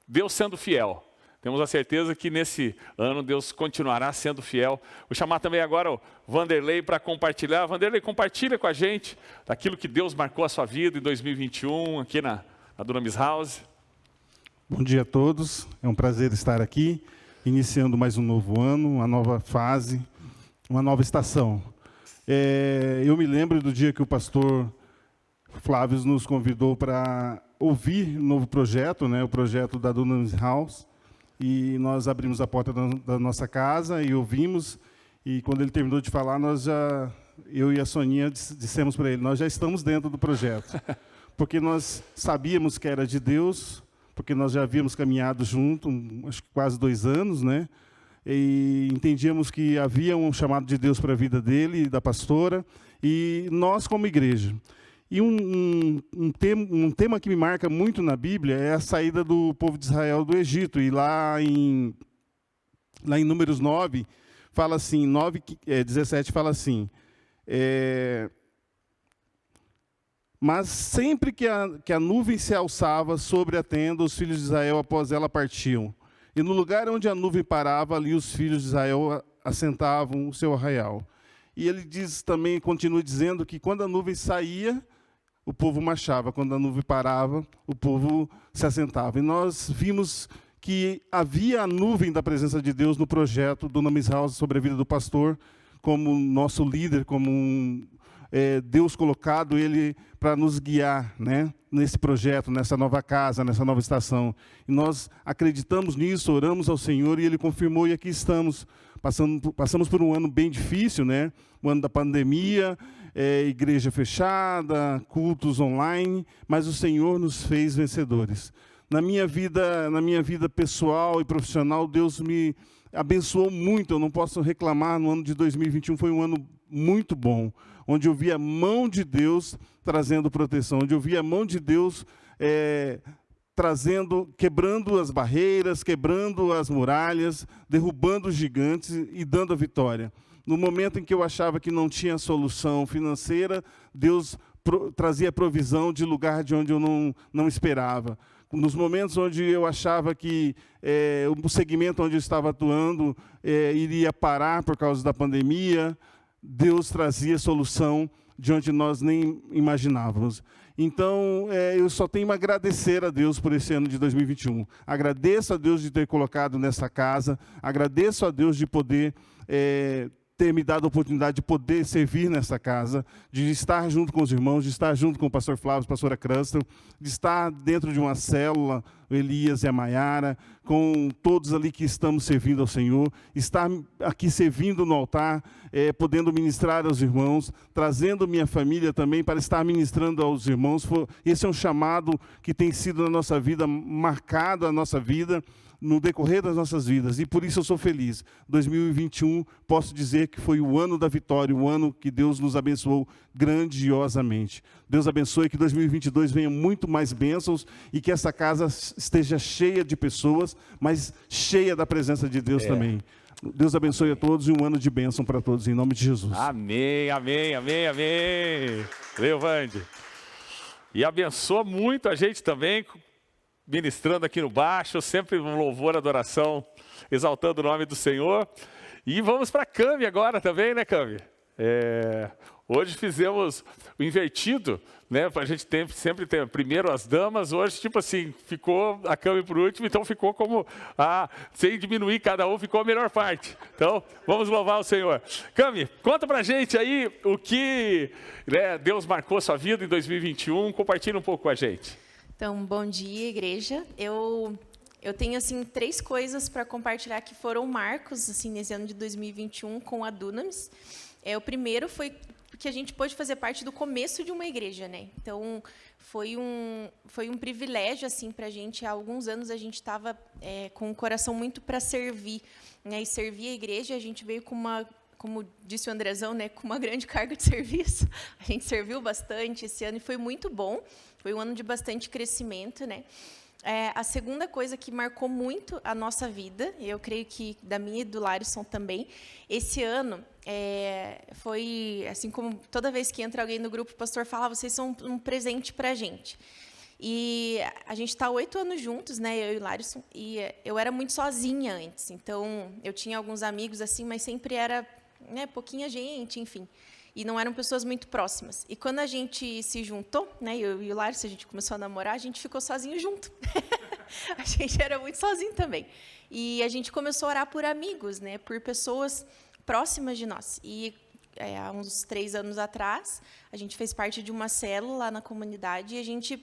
[SPEAKER 1] Deus sendo fiel. Temos a certeza que nesse ano Deus continuará sendo fiel. Vou chamar também agora o Vanderlei para compartilhar. Vanderlei, compartilha com a gente daquilo que Deus marcou a sua vida em 2021, aqui na Dunamis House.
[SPEAKER 7] Bom dia a todos, é um prazer estar aqui, iniciando mais um novo ano, uma nova fase, uma nova estação. Eu me lembro do dia que o pastor Flávio nos convidou para ouvir um novo projeto, né, o projeto da Dunamis House. E nós abrimos a porta da nossa casa e ouvimos. E quando ele terminou de falar, eu e a Soninha dissemos para ele, nós já estamos dentro do projeto. Porque nós sabíamos que era de Deus, porque nós já havíamos caminhado junto, acho que quase 2 anos, né? E entendíamos que havia um chamado de Deus para a vida dele e da pastora, e nós como igreja. E um tema que me marca muito na Bíblia é a saída do povo de Israel do Egito. E lá em Números 9, fala assim, 17 fala assim, mas sempre que a nuvem se alçava sobre a tenda, os filhos de Israel após ela partiam. E no lugar onde a nuvem parava, ali os filhos de Israel assentavam o seu arraial. E ele diz também, continua dizendo que quando a nuvem saía, o povo marchava, quando a nuvem parava, o povo se assentava. E nós vimos que havia a nuvem da presença de Deus no projeto do Dunamis House sobre a vida do pastor, como nosso líder, como Deus colocado ele para nos guiar, né, nesse projeto, nessa nova casa, nessa nova estação. E nós acreditamos nisso, oramos ao Senhor e Ele confirmou, e aqui estamos. Passamos por um ano bem difícil, né? O ano da pandemia, igreja fechada, cultos online, mas o Senhor nos fez vencedores. Na minha vida pessoal e profissional, Deus me abençoou muito, eu não posso reclamar. No ano de 2021 foi um ano muito bom, onde eu vi a mão de Deus trazendo proteção, onde eu vi a mão de Deus quebrando as barreiras, quebrando as muralhas, derrubando os gigantes e dando a vitória. No momento em que eu achava que não tinha solução financeira, Deus trazia provisão de lugar de onde eu não esperava. Nos momentos onde eu achava que o segmento onde eu estava atuando iria parar por causa da pandemia, Deus trazia solução de onde nós nem imaginávamos. Então, eu só tenho a agradecer a Deus por esse ano de 2021. Agradeço a Deus de ter colocado nessa casa, agradeço a Deus de poder ter me dado a oportunidade de poder servir nessa casa, de estar junto com os irmãos, de estar junto com o pastor Flávio, a pastora Crystal, de estar dentro de uma célula, o Elias e a Maiara, com todos ali que estamos servindo ao Senhor, estar aqui servindo no altar, podendo ministrar aos irmãos, trazendo minha família também para estar ministrando aos irmãos. Esse é um chamado que tem sido na nossa vida, marcado a nossa vida, no decorrer das nossas vidas, e por isso eu sou feliz. 2021, posso dizer que foi o ano da vitória, o ano que Deus nos abençoou grandiosamente. Deus abençoe, que 2022 venha muito mais bênçãos e que essa casa esteja cheia de pessoas, mas cheia da presença de Deus também. Deus abençoe a todos e um ano de bênção para todos, em nome de Jesus.
[SPEAKER 1] Amém, amém, amém, amém. Valeu, Vande. E abençoa muito a gente também, ministrando aqui no baixo, sempre um louvor, adoração, exaltando o nome do Senhor. E vamos para a Cami agora também, né, Cami? Hoje fizemos o invertido, né? A gente sempre tem primeiro as damas, hoje, tipo assim, ficou a Cami por último, então ficou como, sem diminuir cada um, ficou a melhor parte. Então, vamos louvar o Senhor. Cami, conta pra gente aí o que, né, Deus marcou sua vida em 2021, compartilha um pouco com a gente.
[SPEAKER 8] Então, bom dia, igreja. Eu tenho, assim, 3 coisas para compartilhar que foram marcos, assim, nesse ano de 2021 com a Dunamis. O primeiro foi que a gente pôde fazer parte do começo de uma igreja, né? Então, foi um privilégio, assim, para a gente. Há alguns anos a gente estava com o coração muito para servir, né? E servir a igreja, a gente veio com uma, como disse o Andrezão, né, com uma grande carga de serviço. A gente serviu bastante esse ano e foi muito bom. Foi um ano de bastante crescimento, né? A segunda coisa que marcou muito a nossa vida, eu creio que da minha e do Larison também, esse ano foi, assim como toda vez que entra alguém no grupo, o pastor fala, vocês são um presente para a gente. E a gente está 8 anos juntos, né, eu e o Larison, e eu era muito sozinha antes, então eu tinha alguns amigos assim, mas sempre era, né, pouquinha gente, enfim. E não eram pessoas muito próximas. E quando a gente se juntou, né, eu e o Larson, a gente começou a namorar, a gente ficou sozinho junto. A gente era muito sozinho também. E a gente começou a orar por amigos, né, por pessoas próximas de nós. E há uns 3 anos atrás, a gente fez parte de uma célula lá na comunidade e a gente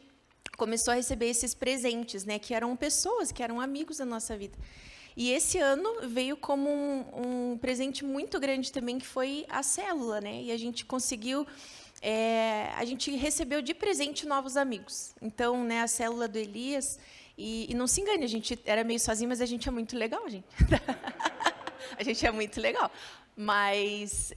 [SPEAKER 8] começou a receber esses presentes, né, que eram pessoas, que eram amigos da nossa vida. E esse ano veio como um presente muito grande também, que foi a célula, né? E a gente conseguiu, a gente recebeu de presente novos amigos. Então, né, a célula do Elias, e não se engane, a gente era meio sozinho, mas a gente é muito legal, gente. A gente é muito legal. Mas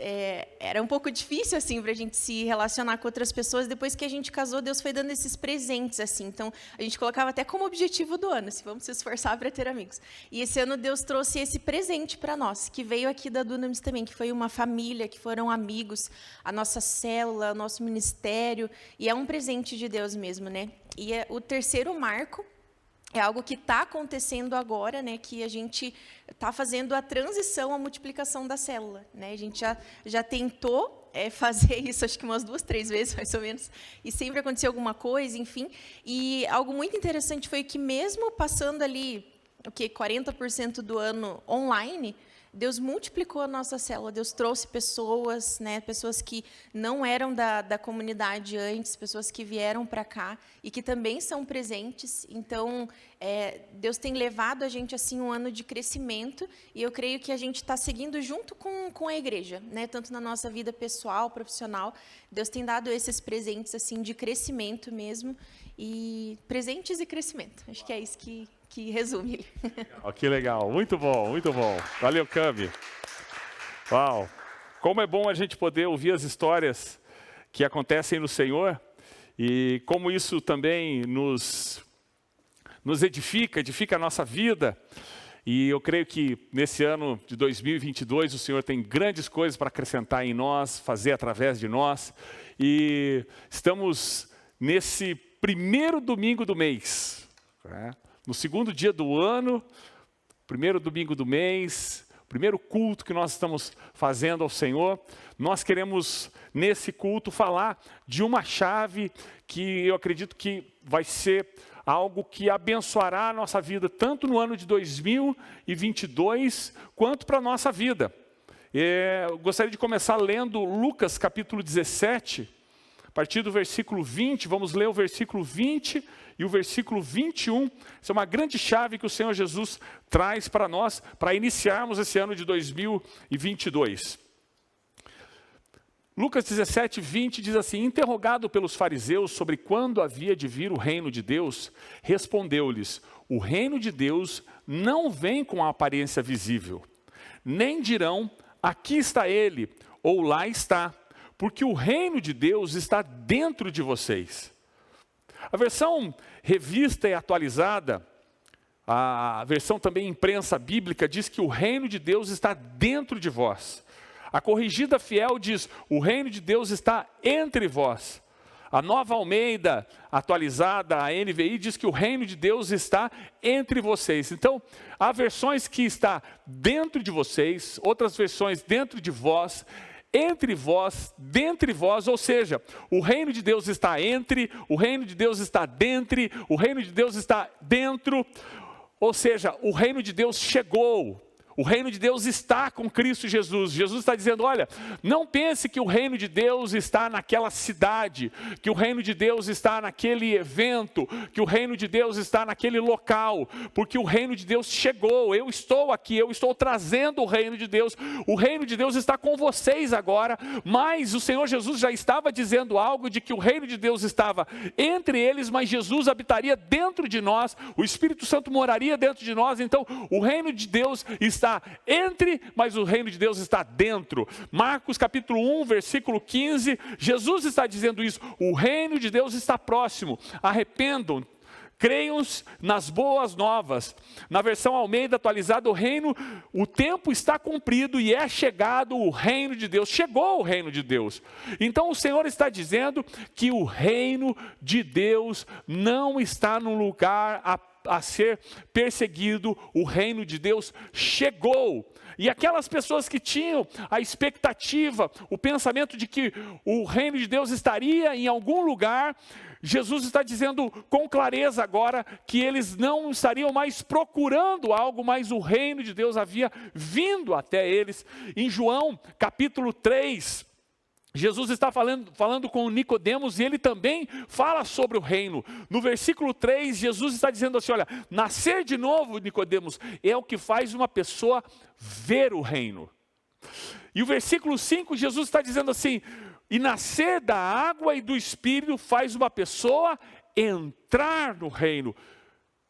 [SPEAKER 8] era um pouco difícil assim para a gente se relacionar com outras pessoas. Depois que a gente casou, Deus foi dando esses presentes assim. Então a gente colocava até como objetivo do ano, assim, vamos se esforçar para ter amigos. E esse ano Deus trouxe esse presente para nós, que veio aqui da Dunamis também, que foi uma família, que foram amigos, a nossa célula, o nosso ministério, e é um presente de Deus mesmo, né? E o terceiro marco é algo que está acontecendo agora, né, que a gente está fazendo a transição, a multiplicação da célula, né? A gente já tentou fazer isso, acho que umas 2, 3 vezes, mais ou menos, e sempre aconteceu alguma coisa, enfim. E algo muito interessante foi que mesmo passando ali, 40% do ano online, Deus multiplicou a nossa célula, Deus trouxe pessoas, né, pessoas que não eram da comunidade antes, pessoas que vieram para cá e que também são presentes. Então, Deus tem levado a gente assim um ano de crescimento e eu creio que a gente está seguindo junto com a igreja, né, tanto na nossa vida pessoal, profissional. Deus tem dado esses presentes assim de crescimento mesmo, e presentes e crescimento. Acho que é isso que resume.
[SPEAKER 1] Oh, que legal, muito bom, muito bom. Valeu, Cami. Uau, como é bom a gente poder ouvir as histórias que acontecem no Senhor e como isso também nos edifica a nossa vida. E eu creio que nesse ano de 2022 o Senhor tem grandes coisas para acrescentar em nós, fazer através de nós. E estamos nesse primeiro domingo do mês, né? No segundo dia do ano, primeiro domingo do mês, primeiro culto que nós estamos fazendo ao Senhor. Nós queremos, nesse culto, falar de uma chave que eu acredito que vai ser algo que abençoará a nossa vida, tanto no ano de 2022, quanto para a nossa vida. Eu gostaria de começar lendo Lucas capítulo 17, a partir do versículo 20, vamos ler o versículo 20 e o versículo 21. Essa é uma grande chave que o Senhor Jesus traz para nós, para iniciarmos esse ano de 2022. Lucas 17, 20 diz assim: interrogado pelos fariseus sobre quando havia de vir o reino de Deus, respondeu-lhes: o reino de Deus não vem com a aparência visível, nem dirão, aqui está ele, ou lá está, porque o reino de Deus está dentro de vocês. A versão revista e atualizada, a versão também imprensa bíblica, diz que o reino de Deus está dentro de vós. A corrigida fiel diz, o reino de Deus está entre vós. A Nova Almeida, atualizada, a NVI, diz que o reino de Deus está entre vocês. Então, há versões que está dentro de vocês, outras versões dentro de vós, entre vós, dentre vós, ou seja, o reino de Deus está entre, o reino de Deus está dentre, o reino de Deus está dentro, ou seja, o reino de Deus chegou. O reino de Deus está com Cristo Jesus. Jesus está dizendo, olha, não pense que o reino de Deus está naquela cidade, que o reino de Deus está naquele evento, que o reino de Deus está naquele local, porque o reino de Deus chegou, eu estou aqui, eu estou trazendo o reino de Deus está com vocês agora, mas o Senhor Jesus já estava dizendo algo de que o reino de Deus estava entre eles, mas Jesus habitaria dentro de nós, o Espírito Santo moraria dentro de nós, então o reino de Deus está entre, mas o reino de Deus está dentro. Marcos capítulo 1, versículo 15, Jesus está dizendo isso, o reino de Deus está próximo, arrependam, creiam nas boas novas. Na versão Almeida atualizada, o tempo está cumprido e é chegado o reino de Deus, chegou o reino de Deus. Então o Senhor está dizendo que o reino de Deus não está num lugar a ser perseguido, o reino de Deus chegou. E aquelas pessoas que tinham a expectativa, o pensamento de que o reino de Deus estaria em algum lugar, Jesus está dizendo com clareza agora que eles não estariam mais procurando algo, mas o reino de Deus havia vindo até eles. Em João capítulo 3, Jesus está falando com Nicodemos e ele também fala sobre o reino. No versículo 3, Jesus está dizendo assim, olha, nascer de novo, Nicodemos, é o que faz uma pessoa ver o reino. E o versículo 5, Jesus está dizendo assim, e nascer da água e do Espírito faz uma pessoa entrar no reino.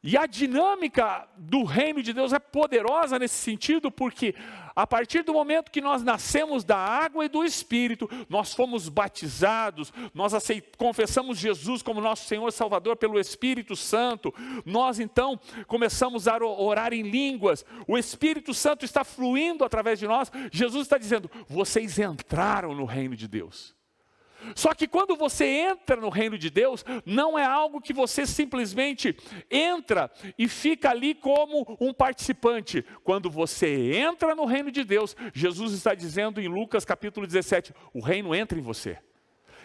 [SPEAKER 1] E a dinâmica do reino de Deus é poderosa nesse sentido, porque a partir do momento que nós nascemos da água e do Espírito, nós fomos batizados, nós confessamos Jesus como nosso Senhor e Salvador pelo Espírito Santo, nós então começamos a orar em línguas, o Espírito Santo está fluindo através de nós, Jesus está dizendo, vocês entraram no reino de Deus. Só que quando você entra no reino de Deus, não é algo que você simplesmente entra e fica ali como um participante. Quando você entra no reino de Deus, Jesus está dizendo em Lucas capítulo 17, o reino entra em você.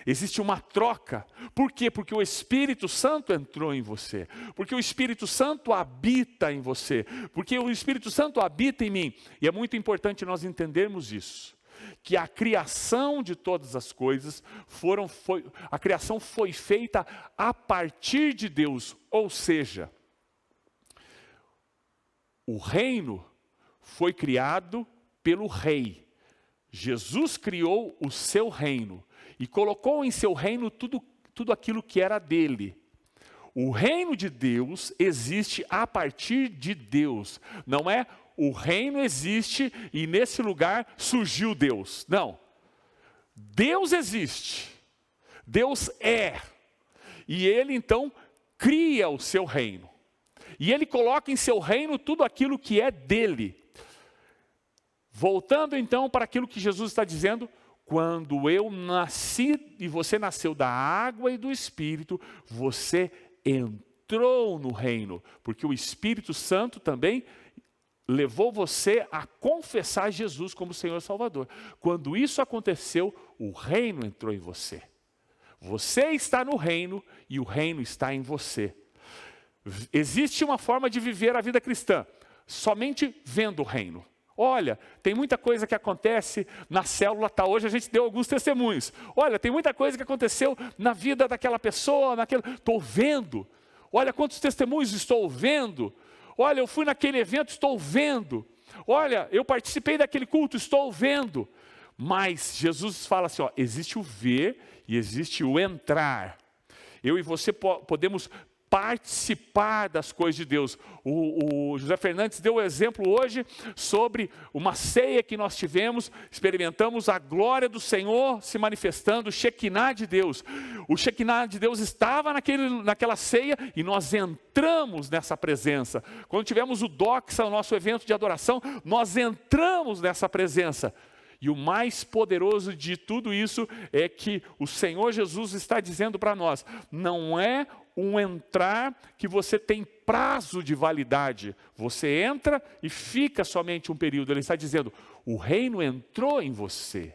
[SPEAKER 1] Existe uma troca. Por quê? Porque o Espírito Santo entrou em você. Porque o Espírito Santo habita em você. Porque o Espírito Santo habita em mim. E é muito importante nós entendermos isso. Que a criação de todas as coisas a criação foi feita a partir de Deus, ou seja, o reino foi criado pelo rei. Jesus criou o seu reino e colocou em seu reino tudo aquilo que era dele. O reino de Deus existe a partir de Deus, não é o reino existe e nesse lugar surgiu Deus. Não. Deus existe. Deus é. E ele então cria o seu reino. E ele coloca em seu reino tudo aquilo que é dele. Voltando então para aquilo que Jesus está dizendo, quando eu nasci e você nasceu da água e do Espírito, você entrou no reino, porque o Espírito Santo também levou você a confessar Jesus como Senhor e Salvador. Quando isso aconteceu, o reino entrou em você. Você está no reino e o reino está em você. Existe uma forma de viver a vida cristã, somente vendo o reino. Olha, tem muita coisa que acontece na célula tal. Hoje a gente deu alguns testemunhos. Olha, tem muita coisa que aconteceu na vida daquela pessoa, estou vendo. Olha quantos testemunhos estou vendo. Olha, eu fui naquele evento, estou vendo. Olha, eu participei daquele culto, estou vendo. Mas Jesus fala assim, ó, existe o ver e existe o entrar. Eu e você podemos participar das coisas de Deus. O José Fernandes deu o exemplo hoje sobre uma ceia que nós tivemos, experimentamos a glória do Senhor se manifestando, o Shekinah de Deus. O Shekinah de Deus estava naquela ceia e nós entramos nessa presença. Quando tivemos o Doxa, o nosso evento de adoração, nós entramos nessa presença. E o mais poderoso de tudo isso é que o Senhor Jesus está dizendo para nós, não é um entrar que você tem prazo de validade. Você entra e fica somente um período. Ele está dizendo, o reino entrou em você.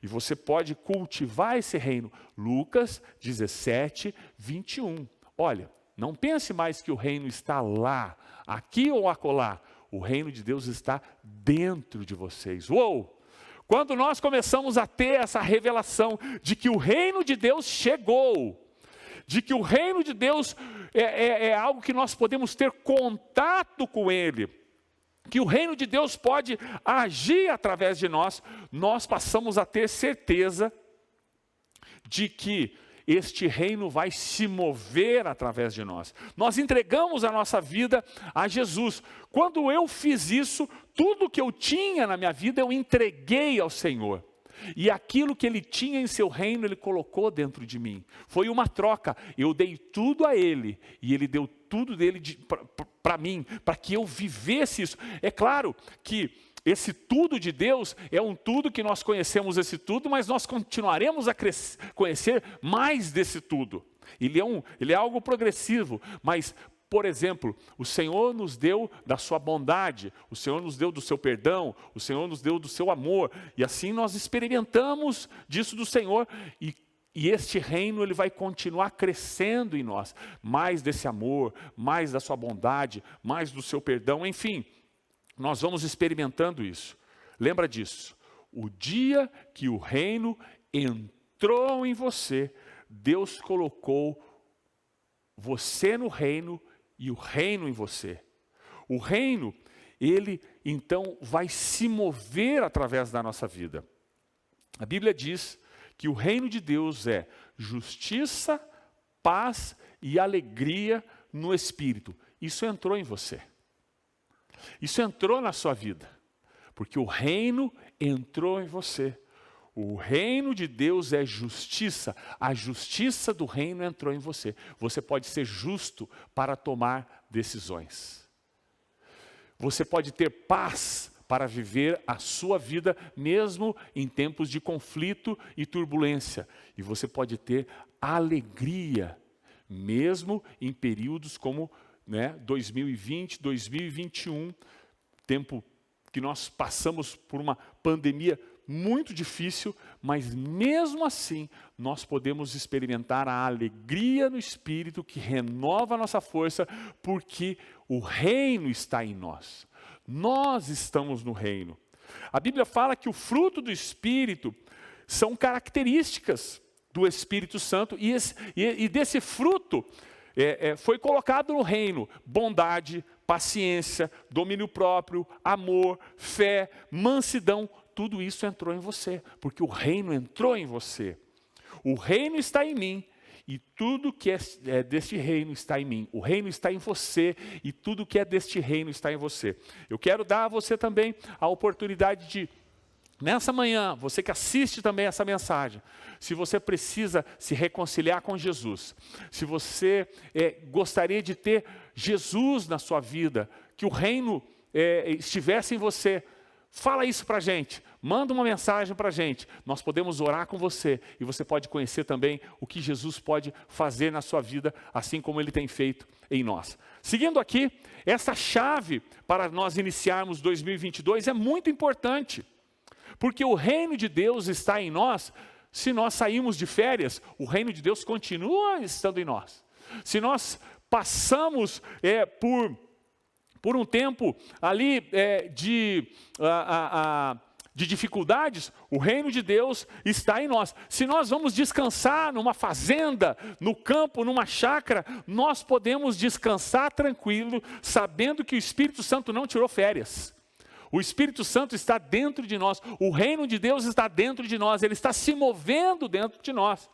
[SPEAKER 1] E você pode cultivar esse reino. Lucas 17, 21. Olha, não pense mais que o reino está lá, aqui ou acolá. O reino de Deus está dentro de vocês. Uou! Quando nós começamos a ter essa revelação de que o reino de Deus chegou, de que o reino de Deus é algo que nós podemos ter contato com Ele, que o reino de Deus pode agir através de nós, nós passamos a ter certeza de que este reino vai se mover através de nós. Nós entregamos a nossa vida a Jesus. Quando eu fiz isso, tudo que eu tinha na minha vida eu entreguei ao Senhor. E aquilo que Ele tinha em seu reino, Ele colocou dentro de mim. Foi uma troca. Eu dei tudo a Ele e Ele deu tudo dele para mim, para que eu vivesse isso. É claro que esse tudo de Deus é um tudo que nós conhecemos esse tudo, mas nós continuaremos a conhecer mais desse tudo. Ele é algo progressivo, mas, por exemplo, o Senhor nos deu da sua bondade, o Senhor nos deu do seu perdão, o Senhor nos deu do seu amor, e assim nós experimentamos disso do Senhor, e este reino ele vai continuar crescendo em nós, mais desse amor, mais da sua bondade, mais do seu perdão, enfim. Nós vamos experimentando isso. Lembra disso. O dia que o reino entrou em você, Deus colocou você no reino e o reino em você. O reino, ele então vai se mover através da nossa vida. A Bíblia diz que o reino de Deus é justiça, paz e alegria no Espírito. Isso entrou em você. Isso entrou na sua vida, porque o reino entrou em você. O reino de Deus é justiça, a justiça do reino entrou em você. Você pode ser justo para tomar decisões. Você pode ter paz para viver a sua vida, mesmo em tempos de conflito e turbulência. E você pode ter alegria, mesmo em períodos como 2020, 2021, tempo que nós passamos por uma pandemia muito difícil, mas mesmo assim nós podemos experimentar a alegria no Espírito que renova a nossa força, porque o reino está em nós. Nós estamos no reino. A Bíblia fala que o fruto do Espírito são características do Espírito Santo, e desse fruto foi colocado no reino bondade, paciência, domínio próprio, amor, fé, mansidão. Tudo isso entrou em você, porque o reino entrou em você. O reino está em mim e tudo que é deste reino está em mim. O reino está em você e tudo que é deste reino está em você. Eu quero dar a você também a oportunidade de, nessa manhã, você que assiste também essa mensagem, se você precisa se reconciliar com Jesus, se você gostaria de ter Jesus na sua vida, que o reino estivesse em você, fala isso para a gente, manda uma mensagem para a gente, nós podemos orar com você e você pode conhecer também o que Jesus pode fazer na sua vida, assim como Ele tem feito em nós. Seguindo aqui, essa chave para nós iniciarmos 2022 é muito importante. Porque o reino de Deus está em nós. Se nós saímos de férias, o reino de Deus continua estando em nós. Se nós passamos por um tempo ali de dificuldades, o reino de Deus está em nós. Se nós vamos descansar numa fazenda, no campo, numa chácara, nós podemos descansar tranquilo, sabendo que o Espírito Santo não tirou férias. O Espírito Santo está dentro de nós, o reino de Deus está dentro de nós, ele está se movendo dentro de nós.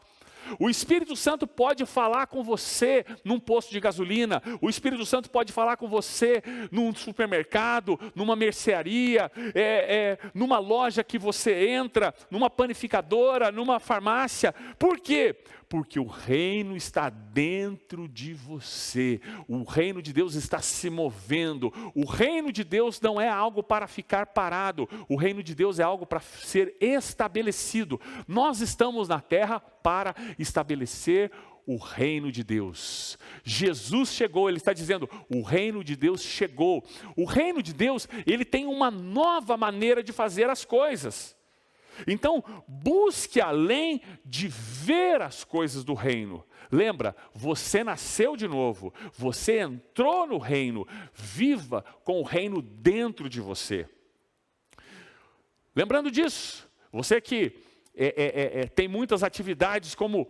[SPEAKER 1] O Espírito Santo pode falar com você num posto de gasolina, o Espírito Santo pode falar com você num supermercado, numa mercearia, numa loja que você entra, numa panificadora, numa farmácia. Por quê? Porque o reino está dentro de você, o reino de Deus está se movendo, o reino de Deus não é algo para ficar parado, o reino de Deus é algo para ser estabelecido. Nós estamos na terra para estabelecer o reino de Deus. Jesus chegou, ele está dizendo, o reino de Deus chegou. O reino de Deus, ele tem uma nova maneira de fazer as coisas. Então, busque além de ver as coisas do reino. Lembra, você nasceu de novo, você entrou no reino, viva com o reino dentro de você. Lembrando disso, você que tem muitas atividades, como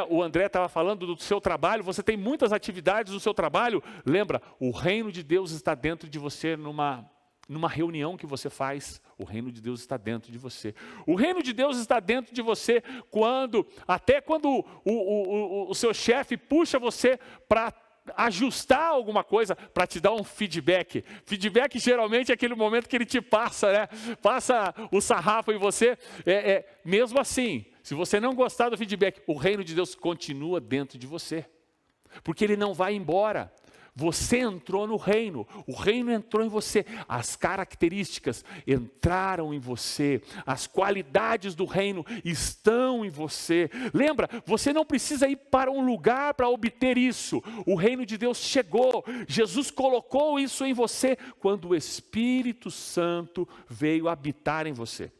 [SPEAKER 1] o André estava falando do seu trabalho, você tem muitas atividades do seu trabalho, lembra, o reino de Deus está dentro de você numa reunião que você faz, o reino de Deus está dentro de você. O reino de Deus está dentro de você até quando o seu chefe puxa você para ajustar alguma coisa, para te dar um feedback. Feedback geralmente é aquele momento que ele te passa, passa o sarrafo em você. Mesmo assim, se você não gostar do feedback, o reino de Deus continua dentro de você, porque ele não vai embora. Você entrou no reino, o reino entrou em você, as características entraram em você, as qualidades do reino estão em você. Lembra, você não precisa ir para um lugar para obter isso, o reino de Deus chegou, Jesus colocou isso em você, quando o Espírito Santo veio habitar em você.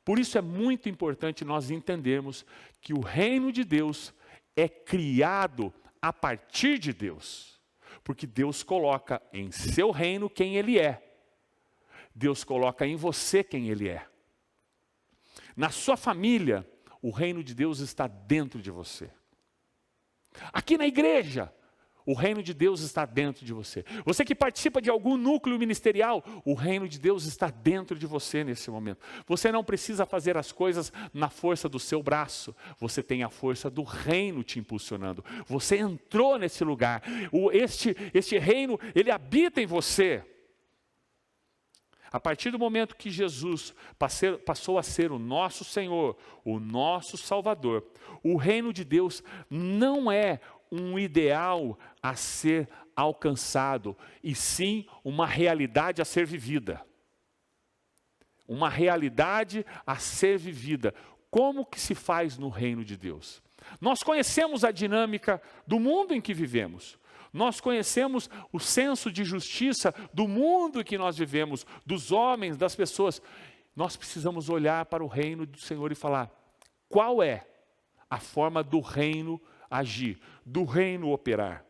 [SPEAKER 1] Por isso é muito importante nós entendermos que o reino de Deus é criado a partir de Deus. Porque Deus coloca em seu reino quem Ele é. Deus coloca em você quem Ele é. Na sua família, o reino de Deus está dentro de você. Aqui na igreja, o reino de Deus está dentro de você. Você que participa de algum núcleo ministerial, o reino de Deus está dentro de você nesse momento. Você não precisa fazer as coisas na força do seu braço. Você tem a força do reino te impulsionando. Você entrou nesse lugar. Este reino, ele habita em você. A partir do momento que Jesus passou a ser o nosso Senhor, o nosso Salvador, o reino de Deus não é um ideal a ser alcançado, e sim uma realidade a ser vivida. Uma realidade a ser vivida. Como que se faz no reino de Deus? Nós conhecemos a dinâmica do mundo em que vivemos. Nós conhecemos o senso de justiça do mundo em que nós vivemos, dos homens, das pessoas. Nós precisamos olhar para o reino do Senhor e falar, qual é a forma do reino agir, do reino operar?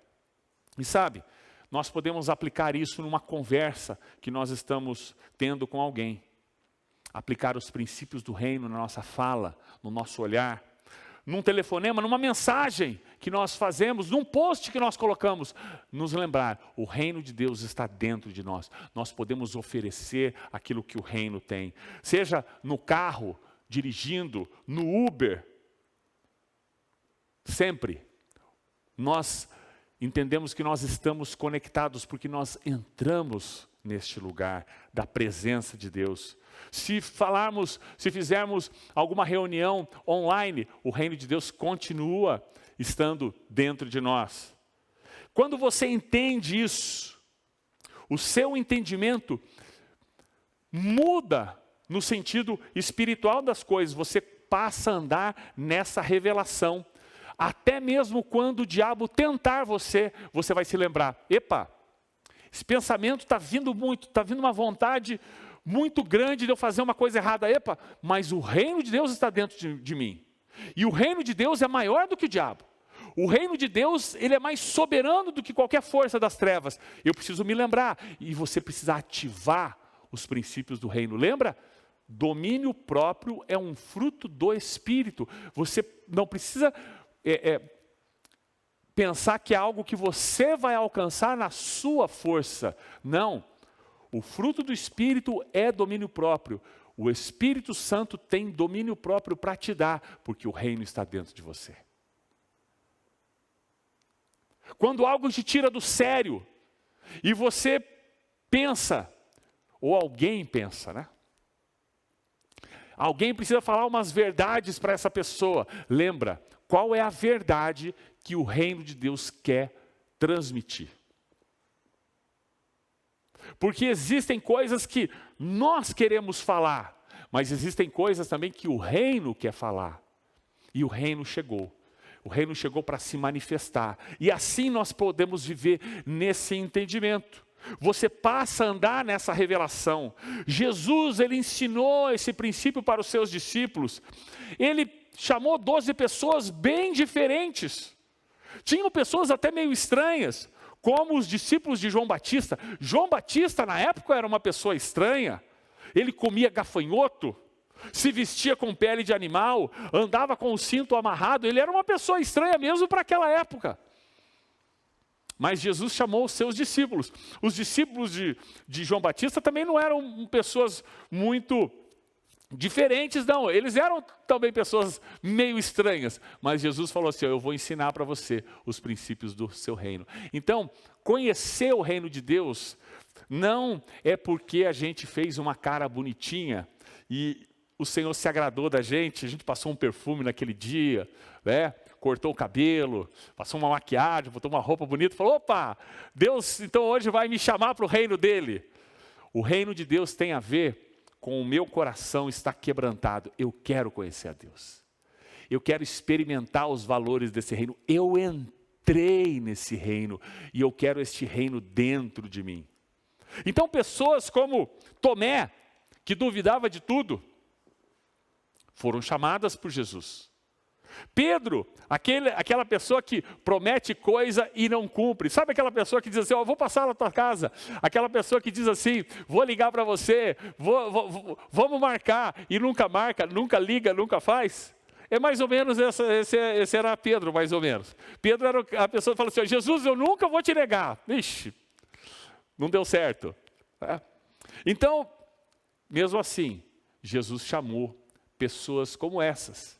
[SPEAKER 1] E sabe, nós podemos aplicar isso numa conversa que nós estamos tendo com alguém. Aplicar os princípios do reino na nossa fala, no nosso olhar, num telefonema, numa mensagem que nós fazemos, num post que nós colocamos. Nos lembrar, o reino de Deus está dentro de nós. Nós podemos oferecer aquilo que o reino tem. Seja no carro, dirigindo, no Uber. Sempre nós entendemos que nós estamos conectados porque nós entramos neste lugar da presença de Deus. Se fizermos alguma reunião online, o reino de Deus continua estando dentro de nós. Quando você entende isso, o seu entendimento muda no sentido espiritual das coisas, você passa a andar nessa revelação. Até mesmo quando o diabo tentar você, você vai se lembrar, epa, esse pensamento está vindo uma vontade muito grande de eu fazer uma coisa errada, epa, mas o reino de Deus está dentro de mim. E o reino de Deus é maior do que o diabo. O reino de Deus, ele é mais soberano do que qualquer força das trevas. Eu preciso me lembrar, e você precisa ativar os princípios do reino. Lembra? Domínio próprio é um fruto do Espírito. Você não precisa pensar que é algo que você vai alcançar na sua força. Não. O fruto do Espírito é domínio próprio. O Espírito Santo tem domínio próprio para te dar, porque o reino está dentro de você. Quando algo te tira do sério, e você pensa, ou alguém pensa, né? Alguém precisa falar umas verdades para essa pessoa. Lembra, qual é a verdade que o reino de Deus quer transmitir? Porque existem coisas que nós queremos falar, mas existem coisas também que o reino quer falar. E o reino chegou. O reino chegou para se manifestar. E assim nós podemos viver nesse entendimento. Você passa a andar nessa revelação. Jesus, ele ensinou esse princípio para os seus discípulos. Ele chamou 12 pessoas bem diferentes. Tinham pessoas até meio estranhas, como os discípulos de João Batista. João Batista, na época, era uma pessoa estranha. Ele comia gafanhoto, se vestia com pele de animal, andava com o cinto amarrado. Ele era uma pessoa estranha mesmo para aquela época. Mas Jesus chamou os seus discípulos. Os discípulos de João Batista também não eram pessoas muito diferentes, não. Eles eram também pessoas meio estranhas. Mas Jesus falou assim, eu vou ensinar para você os princípios do seu reino. Então, conhecer o reino de Deus não é porque a gente fez uma cara bonitinha e o Senhor se agradou da gente, a gente passou um perfume naquele dia, né? Cortou o cabelo, passou uma maquiagem, botou uma roupa bonita, falou, opa, Deus então hoje vai me chamar para o reino dele. O reino de Deus tem a ver com o meu coração estar quebrantado. Eu quero conhecer a Deus. Eu quero experimentar os valores desse reino. Eu entrei nesse reino e eu quero este reino dentro de mim. Então pessoas como Tomé, que duvidava de tudo, foram chamadas por Jesus. Pedro, aquela pessoa que promete coisa e não cumpre. Sabe aquela pessoa que diz assim, vou passar na tua casa. Aquela pessoa que diz assim, vou ligar para você, vamos marcar e nunca marca, nunca liga, nunca faz. É mais ou menos, esse era Pedro, mais ou menos. Pedro era a pessoa que fala assim, Jesus, eu nunca vou te negar. Ixi, não deu certo. Então, mesmo assim, Jesus chamou pessoas como essas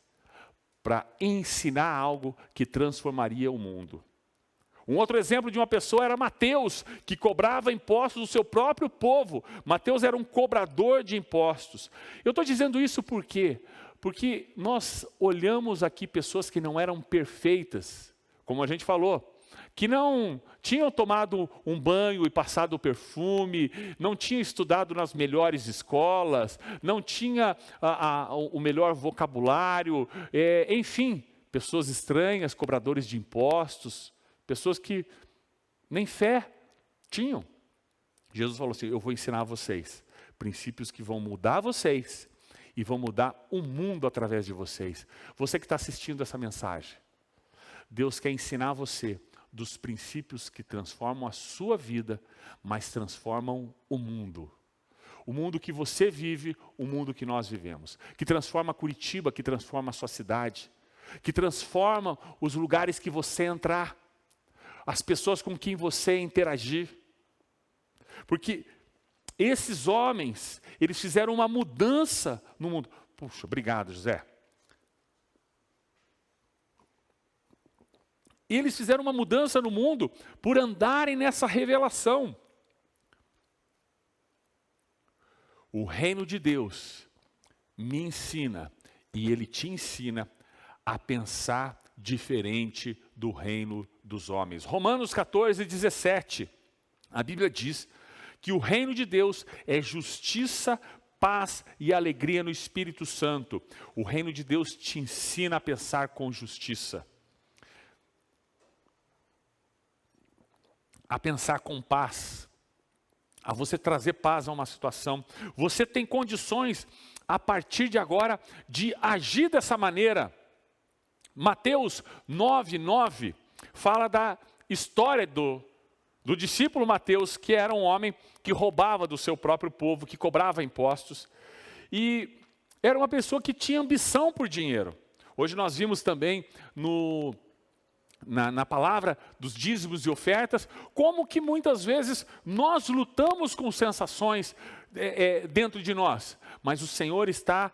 [SPEAKER 1] para ensinar algo que transformaria o mundo. Um outro exemplo de uma pessoa era Mateus, que cobrava impostos do seu próprio povo. Mateus era um cobrador de impostos. Eu estou dizendo isso por quê? Porque nós olhamos aqui pessoas que não eram perfeitas, como a gente falou, que não tinham tomado um banho e passado o perfume, não tinham estudado nas melhores escolas, não tinha o melhor vocabulário, enfim, pessoas estranhas, cobradores de impostos, pessoas que nem fé tinham. Jesus falou assim, eu vou ensinar a vocês princípios que vão mudar vocês e vão mudar o mundo através de vocês. Você que está assistindo essa mensagem, Deus quer ensinar você dos princípios que transformam a sua vida, mas transformam o mundo. O mundo que você vive, o mundo que nós vivemos. Que transforma Curitiba, que transforma a sua cidade. Que transforma os lugares que você entrar. As pessoas com quem você interagir. Porque esses homens, eles fizeram uma mudança no mundo. Puxa, obrigado, José. E eles fizeram uma mudança no mundo por andarem nessa revelação. O reino de Deus me ensina, e ele te ensina, a pensar diferente do reino dos homens. Romanos 14, 17, a Bíblia diz que o reino de Deus é justiça, paz e alegria no Espírito Santo. O reino de Deus te ensina a pensar com justiça. A pensar com paz, a você trazer paz a uma situação. Você tem condições, a partir de agora, de agir dessa maneira. Mateus 9:9 fala da história do discípulo Mateus, que era um homem que roubava do seu próprio povo, que cobrava impostos, e era uma pessoa que tinha ambição por dinheiro. Hoje nós vimos também na palavra dos dízimos e ofertas, como que muitas vezes nós lutamos com sensações dentro de nós, mas o Senhor está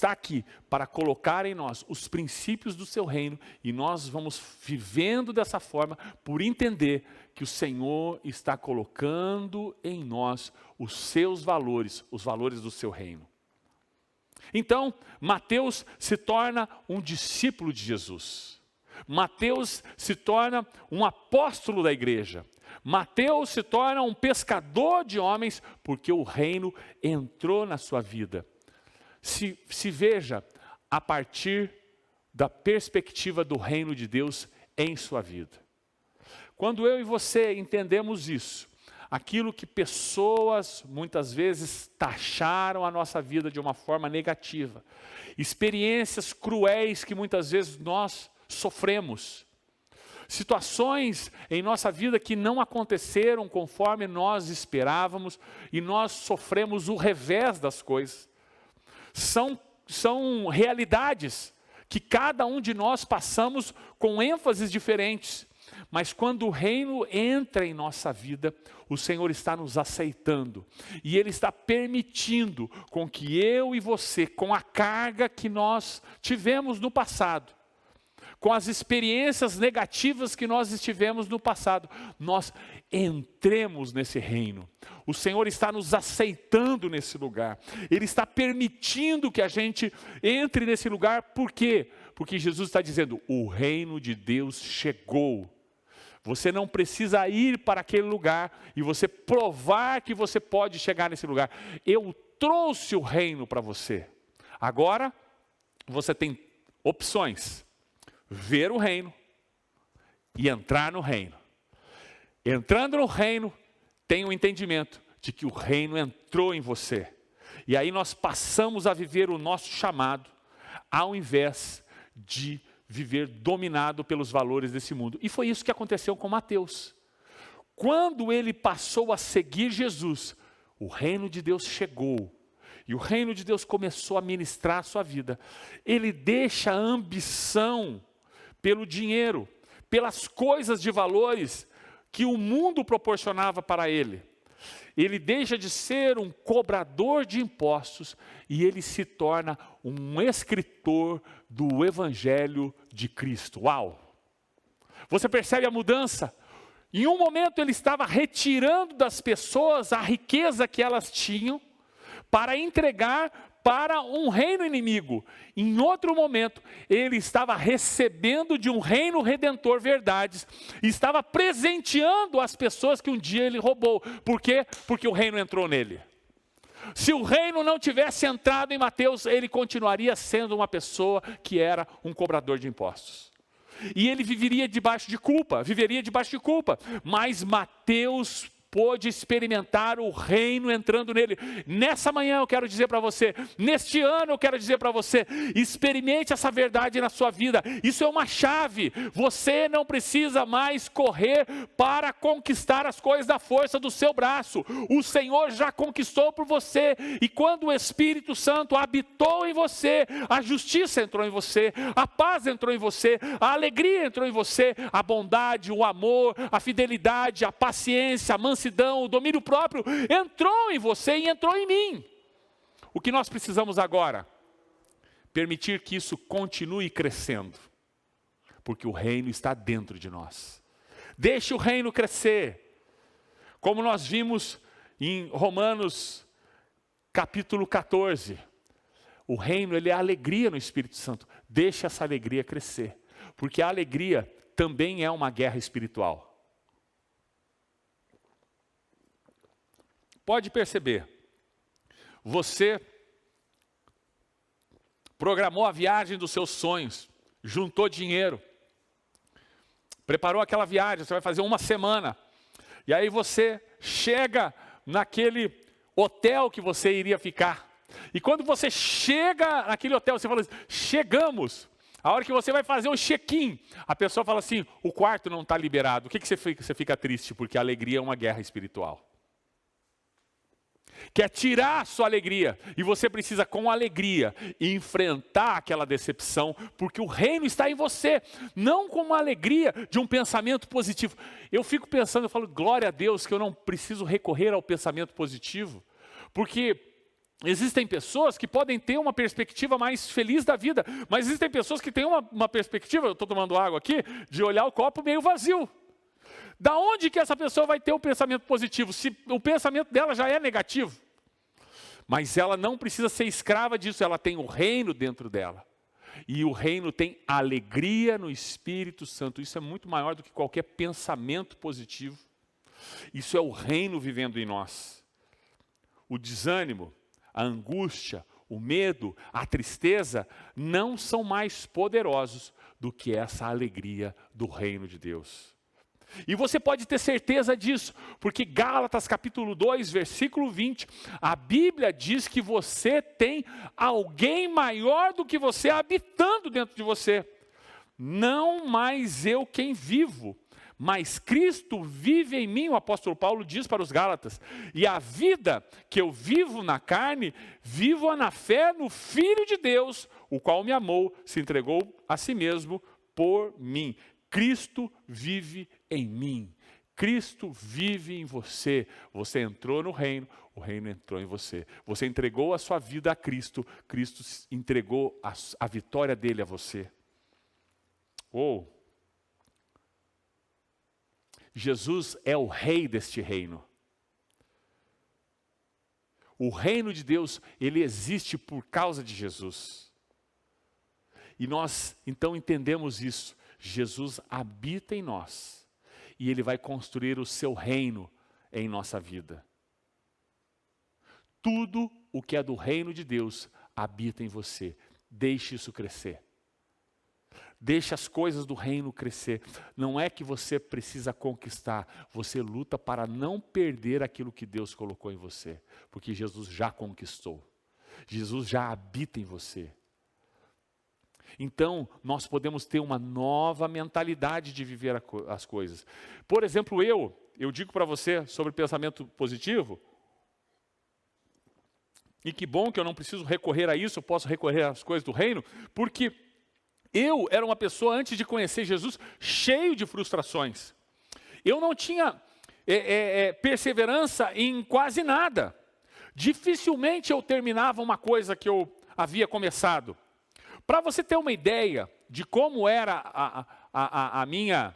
[SPEAKER 1] aqui para colocar em nós os princípios do seu reino, e nós vamos vivendo dessa forma por entender que o Senhor está colocando em nós os seus valores, os valores do seu reino. Então, Mateus se torna um discípulo de Jesus. Mateus se torna um apóstolo da igreja. Mateus se torna um pescador de homens, porque o reino entrou na sua vida. Se veja a partir da perspectiva do reino de Deus em sua vida. Quando eu e você entendemos isso, aquilo que pessoas muitas vezes taxaram a nossa vida de uma forma negativa, experiências cruéis que muitas vezes nós sofremos, situações em nossa vida que não aconteceram conforme nós esperávamos e nós sofremos o revés das coisas. São realidades que cada um de nós passamos com ênfases diferentes, mas quando o reino entra em nossa vida, o Senhor está nos aceitando e Ele está permitindo com que eu e você, com a carga que nós tivemos no passado, com as experiências negativas que nós tivemos no passado, nós entremos nesse reino. O Senhor está nos aceitando nesse lugar. Ele está permitindo que a gente entre nesse lugar. Por quê? Porque Jesus está dizendo, o reino de Deus chegou. Você não precisa ir para aquele lugar e você provar que você pode chegar nesse lugar. Eu trouxe o reino para você. Agora, você tem opções. Ver o reino e entrar no reino. Entrando no reino, tem o entendimento de que o reino entrou em você. E aí nós passamos a viver o nosso chamado, ao invés de viver dominado pelos valores desse mundo. E foi isso que aconteceu com Mateus. Quando ele passou a seguir Jesus, o reino de Deus chegou. E o reino de Deus começou a ministrar a sua vida. Ele deixa a ambição pelo dinheiro, pelas coisas de valores que o mundo proporcionava para ele. Ele deixa de ser um cobrador de impostos e ele se torna um escritor do Evangelho de Cristo. Uau! Você percebe a mudança? Em um momento ele estava retirando das pessoas a riqueza que elas tinham para entregar para um reino inimigo. Em outro momento, ele estava recebendo de um reino redentor verdades, e estava presenteando as pessoas que um dia ele roubou. Por quê? Porque o reino entrou nele. Se o reino não tivesse entrado em Mateus, ele continuaria sendo uma pessoa que era um cobrador de impostos. E ele viveria debaixo de culpa, mas Mateus pôde experimentar o reino entrando nele. Nessa manhã eu quero dizer para você, neste ano eu quero dizer para você, experimente essa verdade na sua vida. Isso é uma chave. Você não precisa mais correr para conquistar as coisas da força do seu braço. O Senhor já conquistou por você. E quando o Espírito Santo habitou em você, a justiça entrou em você, a paz entrou em você, a alegria entrou em você, a bondade, o amor, a fidelidade, a paciência, a mansidão, o domínio próprio entrou em você e entrou em mim. O que nós precisamos agora? Permitir que isso continue crescendo, porque o reino está dentro de nós. Deixe o reino crescer, como nós vimos em Romanos capítulo 14. O reino, ele é a alegria no Espírito Santo. Deixe essa alegria crescer, porque a alegria também é uma guerra espiritual. Pode perceber, você programou a viagem dos seus sonhos, juntou dinheiro, preparou aquela viagem, você vai fazer uma semana, e aí você chega naquele hotel que você iria ficar, e quando você chega naquele hotel, você fala assim, chegamos. A hora que você vai fazer o check-in, a pessoa fala assim, o quarto não está liberado. O que você fica? Você fica triste, porque a alegria é uma guerra espiritual. Quer tirar a sua alegria, e você precisa com alegria enfrentar aquela decepção, porque o reino está em você, não com uma alegria de um pensamento positivo. Eu fico pensando, eu falo, glória a Deus que eu não preciso recorrer ao pensamento positivo, porque existem pessoas que podem ter uma perspectiva mais feliz da vida, mas existem pessoas que têm uma perspectiva, eu estou tomando água aqui, de olhar o copo meio vazio. Da onde que essa pessoa vai ter um pensamento positivo, se o pensamento dela já é negativo? Mas ela não precisa ser escrava disso, ela tem o reino dentro dela. E o reino tem alegria no Espírito Santo. Isso é muito maior do que qualquer pensamento positivo. Isso é o reino vivendo em nós. O desânimo, a angústia, o medo, a tristeza não são mais poderosos do que essa alegria do reino de Deus. E você pode ter certeza disso, porque Gálatas capítulo 2, versículo 20, a Bíblia diz que você tem alguém maior do que você habitando dentro de você. Não mais eu quem vivo, mas Cristo vive em mim, o apóstolo Paulo diz para os Gálatas. E a vida que eu vivo na carne, vivo-a na fé no Filho de Deus, o qual me amou, se entregou a si mesmo por mim. Cristo vive em mim. Cristo vive em você. Você entrou no reino, o reino entrou em você. Você entregou a sua vida a Cristo, Cristo entregou a vitória dele a você. Jesus é o rei deste reino. O reino de Deus, ele existe por causa de Jesus. E nós, então, entendemos isso. Jesus habita em nós. E ele vai construir o seu reino em nossa vida. Tudo o que é do reino de Deus habita em você. Deixe isso crescer. Deixe as coisas do reino crescer. Não é que você precisa conquistar, você luta para não perder aquilo que Deus colocou em você, porque Jesus já conquistou. Jesus já habita em você. Então, nós podemos ter uma nova mentalidade de viver as coisas. Por exemplo, eu digo para você sobre pensamento positivo, e que bom que eu não preciso recorrer a isso, eu posso recorrer às coisas do reino, porque eu era uma pessoa, antes de conhecer Jesus, cheio de frustrações. Eu não tinha perseverança em quase nada. Dificilmente eu terminava uma coisa que eu havia começado. Para você ter uma ideia de como era a minha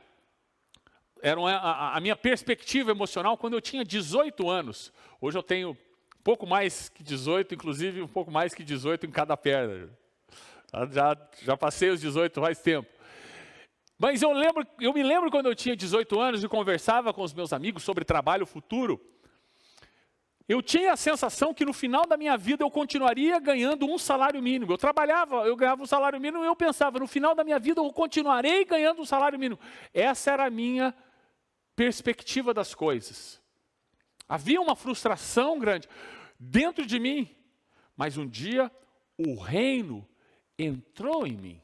[SPEAKER 1] perspectiva emocional quando eu tinha 18 anos. Hoje eu tenho pouco mais que 18, inclusive um pouco mais que 18 em cada perna. Já passei os 18 faz tempo. Mas eu me lembro quando eu tinha 18 anos e conversava com os meus amigos sobre trabalho futuro. Eu tinha a sensação que no final da minha vida eu continuaria ganhando um salário mínimo. Eu ganhava um salário mínimo e eu pensava, no final da minha vida eu continuarei ganhando um salário mínimo. Essa era a minha perspectiva das coisas. Havia uma frustração grande dentro de mim, mas um dia o reino entrou em mim.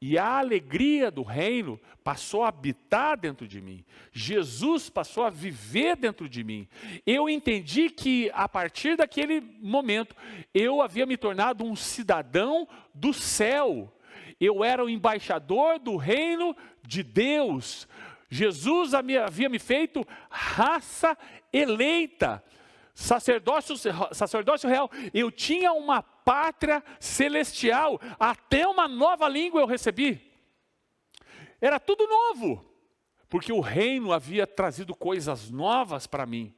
[SPEAKER 1] E a alegria do reino passou a habitar dentro de mim. Jesus passou a viver dentro de mim. Eu entendi que a partir daquele momento, eu havia me tornado um cidadão do céu. Eu era o embaixador do reino de Deus. Jesus havia me feito raça eleita, sacerdócio real. Eu tinha uma pátria celestial, até uma nova língua eu recebi. Era tudo novo, porque o reino havia trazido coisas novas para mim.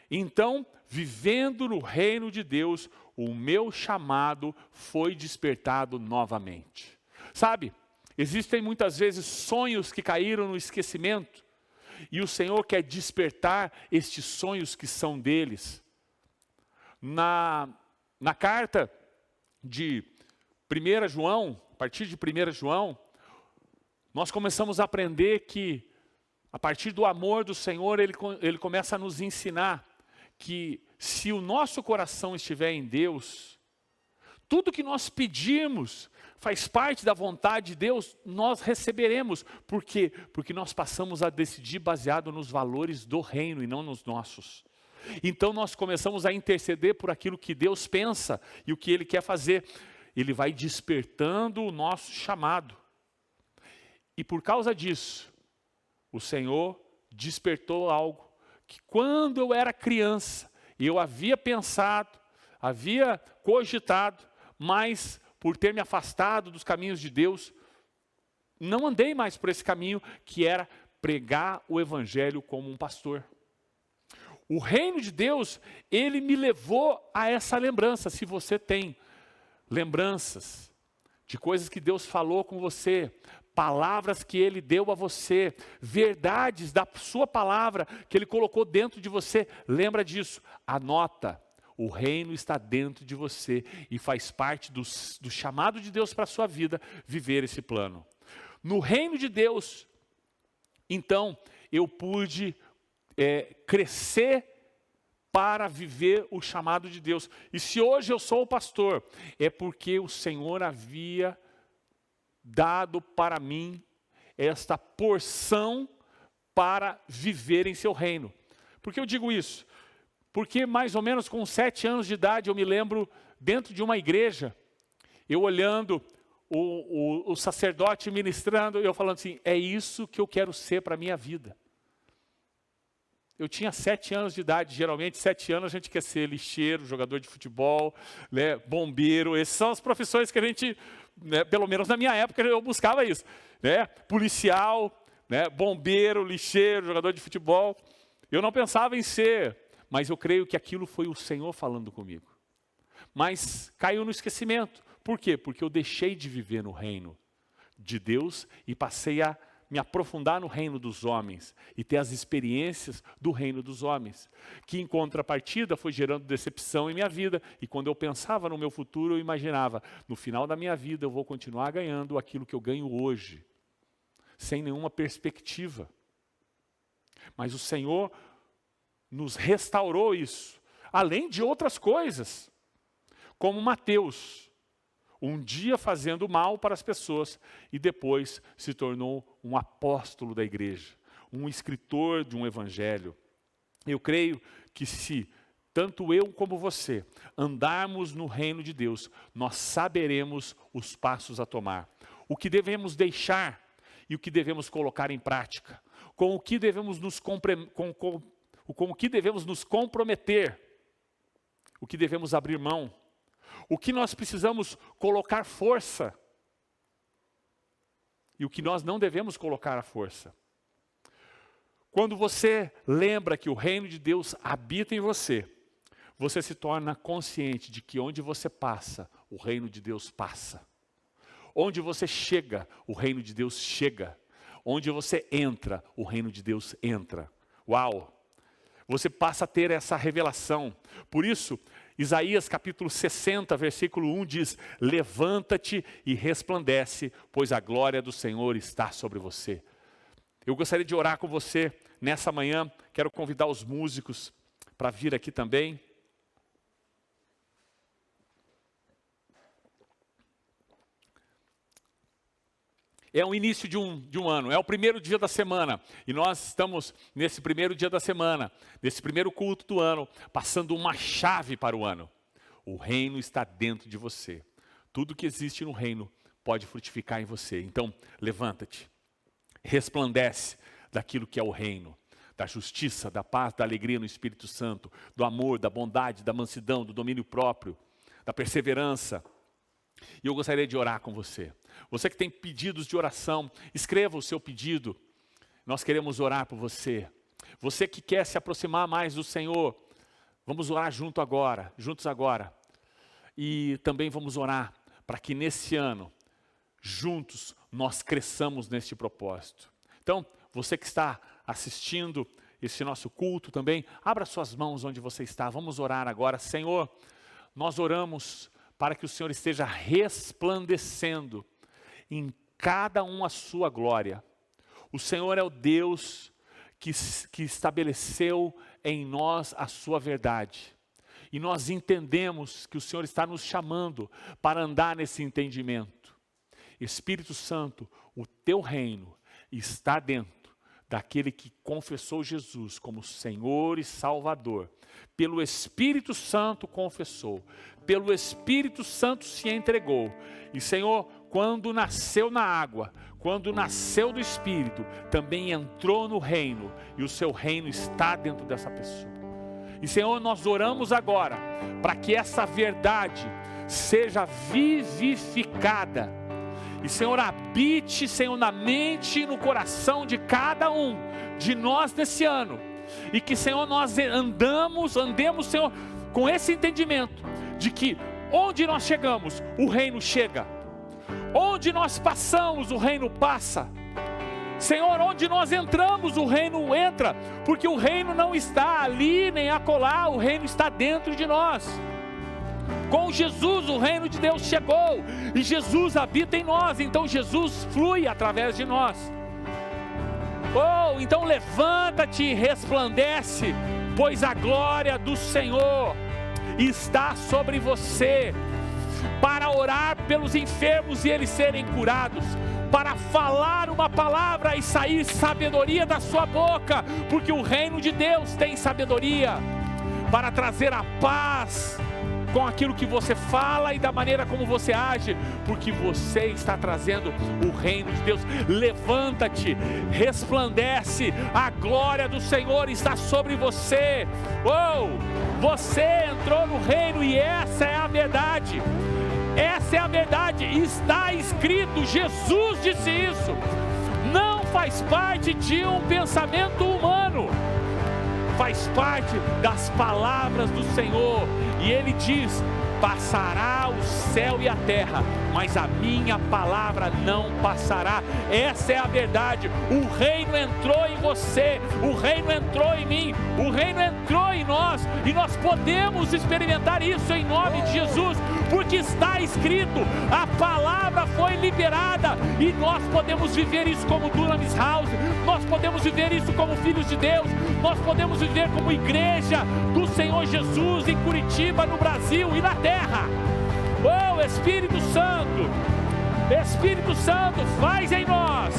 [SPEAKER 1] Então, vivendo no reino de Deus, o meu chamado foi despertado novamente. Sabe, existem muitas vezes sonhos que caíram no esquecimento, e o Senhor quer despertar estes sonhos que são deles. Na carta de 1 João, a partir de 1 João, nós começamos a aprender que, a partir do amor do Senhor, Ele começa a nos ensinar que se o nosso coração estiver em Deus, tudo que nós pedirmos faz parte da vontade de Deus, nós receberemos. Por quê? Porque nós passamos a decidir baseado nos valores do reino e não nos nossos. Então nós começamos a interceder por aquilo que Deus pensa e o que Ele quer fazer. Ele vai despertando o nosso chamado. E por causa disso, o Senhor despertou algo que quando eu era criança, eu havia pensado, havia cogitado, mas por ter me afastado dos caminhos de Deus, não andei mais por esse caminho, que era pregar o evangelho como um pastor. O reino de Deus, ele me levou a essa lembrança. Se você tem lembranças de coisas que Deus falou com você, palavras que Ele deu a você, verdades da sua palavra que Ele colocou dentro de você, lembra disso, anota. O reino está dentro de você e faz parte do chamado de Deus para a sua vida, viver esse plano. No reino de Deus, então, eu pude crescer para viver o chamado de Deus. E se hoje eu sou o pastor, é porque o Senhor havia dado para mim esta porção para viver em seu reino. Por que eu digo isso? Porque mais ou menos com 7 anos de idade eu me lembro dentro de uma igreja, eu olhando o sacerdote ministrando, eu falando assim, é isso que eu quero ser para a minha vida. Eu tinha 7 anos de idade, geralmente 7 anos a gente quer ser lixeiro, jogador de futebol, né, bombeiro, essas são as profissões que a gente, né, pelo menos na minha época eu buscava isso, né, policial, né, bombeiro, lixeiro, jogador de futebol. Eu não pensava em ser, mas eu creio que aquilo foi o Senhor falando comigo. Mas caiu no esquecimento. Por quê? Porque eu deixei de viver no reino de Deus e passei a me aprofundar no reino dos homens e ter as experiências do reino dos homens, que em contrapartida foi gerando decepção em minha vida, e quando eu pensava no meu futuro, eu imaginava, no final da minha vida eu vou continuar ganhando aquilo que eu ganho hoje, sem nenhuma perspectiva. Mas o Senhor nos restaurou isso, além de outras coisas, como Mateus, um dia fazendo mal para as pessoas e depois se tornou um apóstolo da igreja, um escritor de um evangelho. Eu creio que se tanto eu como você andarmos no reino de Deus, nós saberemos os passos a tomar, o que devemos deixar e o que devemos colocar em prática, com o que devemos nos comprometer, o que devemos abrir mão, o que nós precisamos colocar força e o que nós não devemos colocar a força. Quando você lembra que o reino de Deus habita em você, você se torna consciente de que onde você passa, o reino de Deus passa. Onde você chega, o reino de Deus chega. Onde você entra, o reino de Deus entra. Uau! Você passa a ter essa revelação. Por isso, Isaías capítulo 60, versículo 1 diz, levanta-te e resplandece, pois a glória do Senhor está sobre você. Eu gostaria de orar com você nessa manhã, quero convidar os músicos para vir aqui também. É o início de um ano, é o primeiro dia da semana, e nós estamos nesse primeiro dia da semana, nesse primeiro culto do ano, passando uma chave para o ano. O reino está dentro de você. Tudo que existe no reino pode frutificar em você. Então, levanta-te, resplandece daquilo que é o reino, da justiça, da paz, da alegria no Espírito Santo, do amor, da bondade, da mansidão, do domínio próprio, da perseverança. E eu gostaria de orar com você. Você que tem pedidos de oração, escreva o seu pedido. Nós queremos orar por você. Você que quer se aproximar mais do Senhor, vamos orar juntos agora. E também vamos orar para que nesse ano, juntos, nós cresçamos neste propósito. Então, você que está assistindo esse nosso culto também, abra suas mãos onde você está. Vamos orar agora. Senhor, nós oramos para que o Senhor esteja resplandecendo em cada um a sua glória. O Senhor é o Deus que estabeleceu em nós a sua verdade. E nós entendemos que o Senhor está nos chamando para andar nesse entendimento. Espírito Santo, o teu reino está dentro daquele que confessou Jesus como Senhor e Salvador. Pelo Espírito Santo confessou, pelo Espírito Santo se entregou. E Senhor, quando nasceu na água, quando nasceu do Espírito, também entrou no reino, e o seu reino está dentro dessa pessoa. E Senhor, nós oramos agora, para que essa verdade seja vivificada. E Senhor, habite, Senhor, na mente e no coração de cada um de nós nesse ano. E que, Senhor, nós andemos, Senhor, com esse entendimento de que onde nós chegamos, o reino chega. Onde nós passamos, o reino passa. Senhor, onde nós entramos, o reino entra. Porque o reino não está ali nem acolá, o reino está dentro de nós. Com Jesus o reino de Deus chegou e Jesus habita em nós, então Jesus flui através de nós. Oh, então levanta-te e resplandece, pois a glória do Senhor está sobre você, para orar pelos enfermos e eles serem curados, para falar uma palavra e sair sabedoria da sua boca, porque o reino de Deus tem sabedoria, para trazer a paz com aquilo que você fala e da maneira como você age, porque você está trazendo o reino de Deus. Levanta-te, resplandece, a glória do Senhor está sobre você. Oh, você entrou no reino e essa é a verdade. Essa é a verdade, está escrito, Jesus disse isso. Não faz parte de um pensamento humano, faz parte das palavras do Senhor. E Ele diz: passará o céu e a terra, mas a minha palavra não passará. Essa é a verdade. O reino entrou em você, o reino entrou em mim, o reino entrou em nós, e nós podemos experimentar isso em nome de Jesus, porque está escrito, a palavra foi liberada, e nós podemos viver isso como Dunamis House, nós podemos viver isso como filhos de Deus, nós podemos viver como igreja do Senhor Jesus em Curitiba, no Brasil e na terra. Oh, Espírito Santo, Espírito Santo, faz em nós.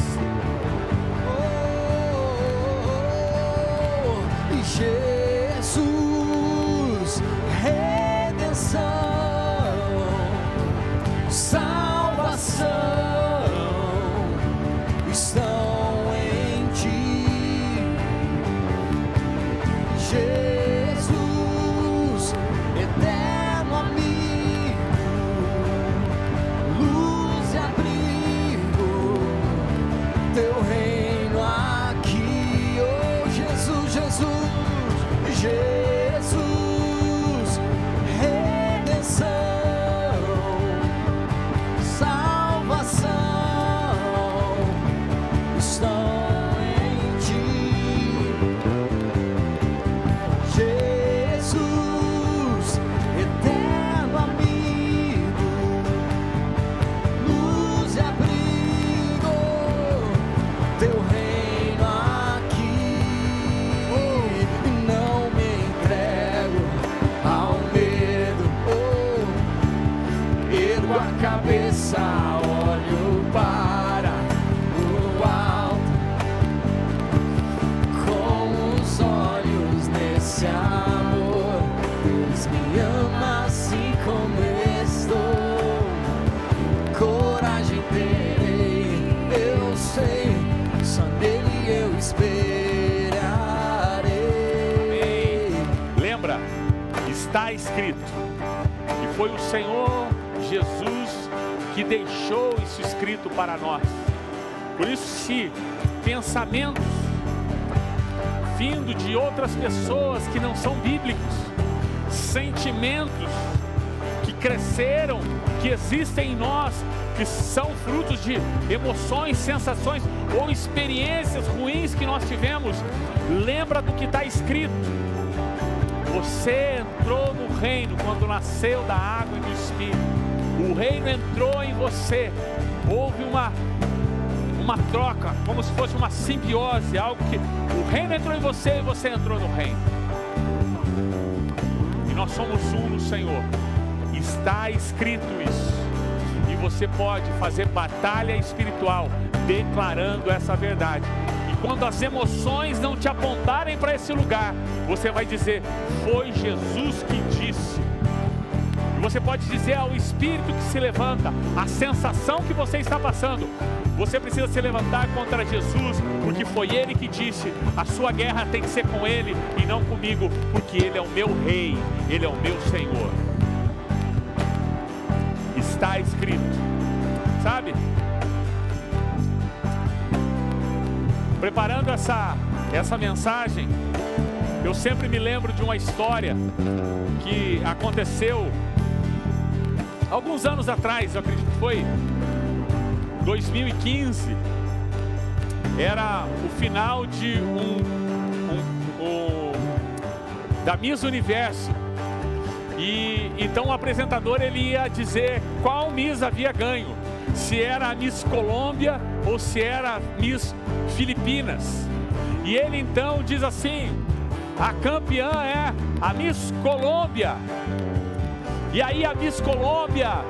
[SPEAKER 2] Jesus, redenção, salvação estão em ti. Jesus, eterno amigo, luz e abrigo, teu reino aqui. Oh, Jesus, Jesus, Jesus, redenção, salvação estão em ti. Jesus, eterno amigo, luz e abrigo, teu reino aqui. Não me entrego ao medo, ergo a cabeça, olho para o alto, com os olhos nesse amor. Deus me ama assim como estou, coragem terei, eu sei, só nele eu esperarei.
[SPEAKER 1] Lembra, está escrito, e foi o Senhor Jesus que deixou isso escrito para nós. Por isso, se pensamentos vindo de outras pessoas que não são bíblicos, sentimentos que cresceram, que existem em nós, que são frutos de emoções, sensações ou experiências ruins que nós tivemos, lembra do que está escrito. Você entrou no reino quando nasceu da água e do Espírito. O reino entrou em você. Houve uma troca, como se fosse uma simbiose, algo que o reino entrou em você e você entrou no reino. E nós somos um no Senhor. Está escrito isso. E você pode fazer batalha espiritual declarando essa verdade. E quando as emoções não te apontarem para esse lugar, você vai dizer: foi Jesus que disse. E você pode dizer ao espírito que se levanta, a sensação que você está passando: você precisa se levantar contra Jesus, porque foi Ele que disse, a sua guerra tem que ser com Ele e não comigo, porque Ele é o meu rei, Ele é o meu Senhor. Está escrito, sabe? Preparando essa mensagem, eu sempre me lembro de uma história que aconteceu alguns anos atrás, eu acredito que foi 2015, era o final de da Miss Universo, e então o apresentador ele ia dizer qual Miss havia ganho, se era a Miss Colômbia ou se era a Miss Filipinas, e ele então diz assim: a campeã é a Miss Colômbia. E aí a Miss Colômbia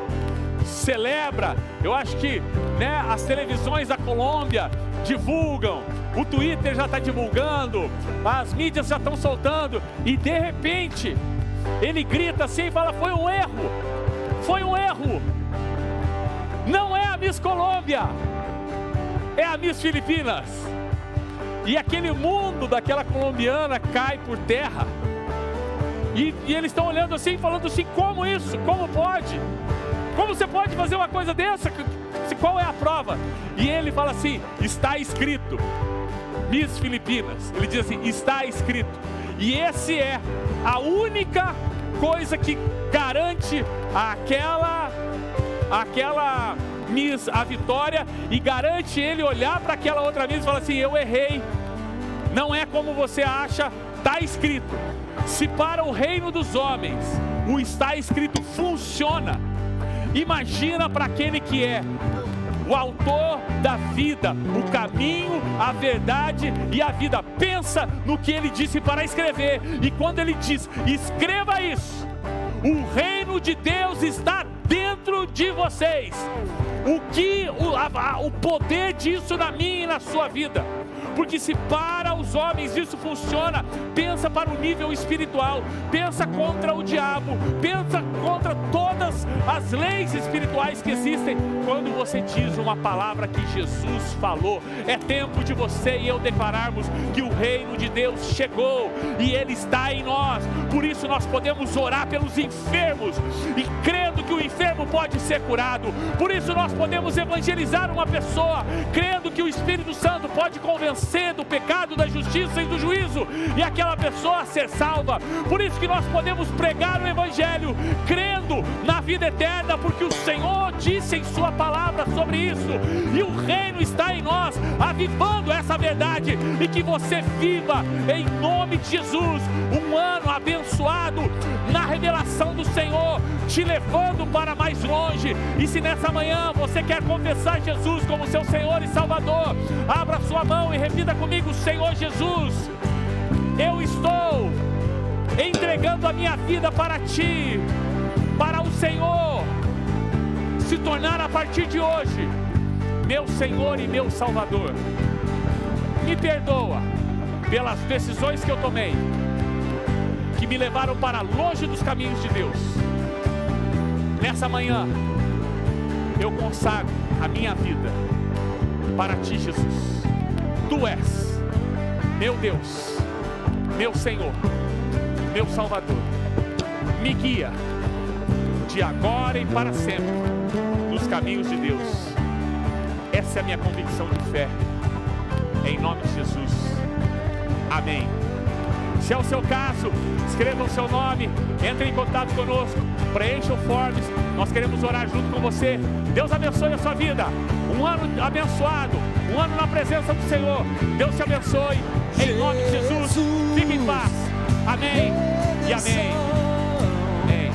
[SPEAKER 1] celebra, eu acho que, né, as televisões da Colômbia divulgam, o Twitter já está divulgando, as mídias já estão soltando, e de repente ele grita assim e fala: foi um erro, não é a Miss Colômbia, é a Miss Filipinas. E aquele mundo daquela colombiana cai por terra. E eles estão olhando assim, falando assim: como isso? Como pode? Como você pode fazer uma coisa dessa? Qual é a prova? E ele fala assim: está escrito, Miss Filipinas. Ele diz assim: está escrito. E esse é a única coisa que garante aquela Miss a vitória, e garante ele olhar para aquela outra Miss e falar assim: eu errei, não é como você acha, está escrito. Se para o reino dos homens o está escrito funciona, imagina para aquele que é o autor da vida, o caminho, a verdade e a vida. Pensa no que ele disse para escrever, e quando ele diz: escreva isso, o reino de Deus está dentro de vocês. O poder disso na minha e na sua vida. Porque se para os homens isso funciona, pensa para o nível espiritual, pensa contra o diabo, pensa contra todas as leis espirituais que existem. Quando você diz uma palavra que Jesus falou, é tempo de você e eu declararmos que o reino de Deus chegou e Ele está em nós. Por isso nós podemos orar pelos enfermos e crendo que o enfermo pode ser curado. Por isso nós podemos evangelizar uma pessoa, crendo que o Espírito Santo pode convencer do pecado, da justiça e do juízo, e aquela pessoa ser salva. Por isso que nós podemos pregar o Evangelho, crendo na vida eterna, porque o Senhor disse em sua palavra sobre isso, e o reino está em nós, avivando essa verdade, e que você viva em nome de Jesus, um ano abençoado na revelação do Senhor, te levando para mais longe. E se nessa manhã você quer confessar Jesus como seu Senhor e Salvador, abra sua mão e repita comigo: Senhor Jesus, eu estou entregando a minha vida para Ti, para o Senhor se tornar a partir de hoje meu Senhor e meu Salvador. Me perdoa pelas decisões que eu tomei, que me levaram para longe dos caminhos de Deus. Nessa manhã eu consagro a minha vida para Ti, Jesus. Tu és meu Deus, meu Senhor, meu Salvador. Me guia de agora e para sempre nos caminhos de Deus. Essa é a minha convicção de fé, em nome de Jesus. Amém. Se é o seu caso, escreva o seu nome, entre em contato conosco, preencha o forms, nós queremos orar junto com você. Deus abençoe a sua vida, um ano abençoado, um ano na presença do Senhor. Deus te abençoe, em nome de Jesus. Fique em paz. Amém e amém. Amém.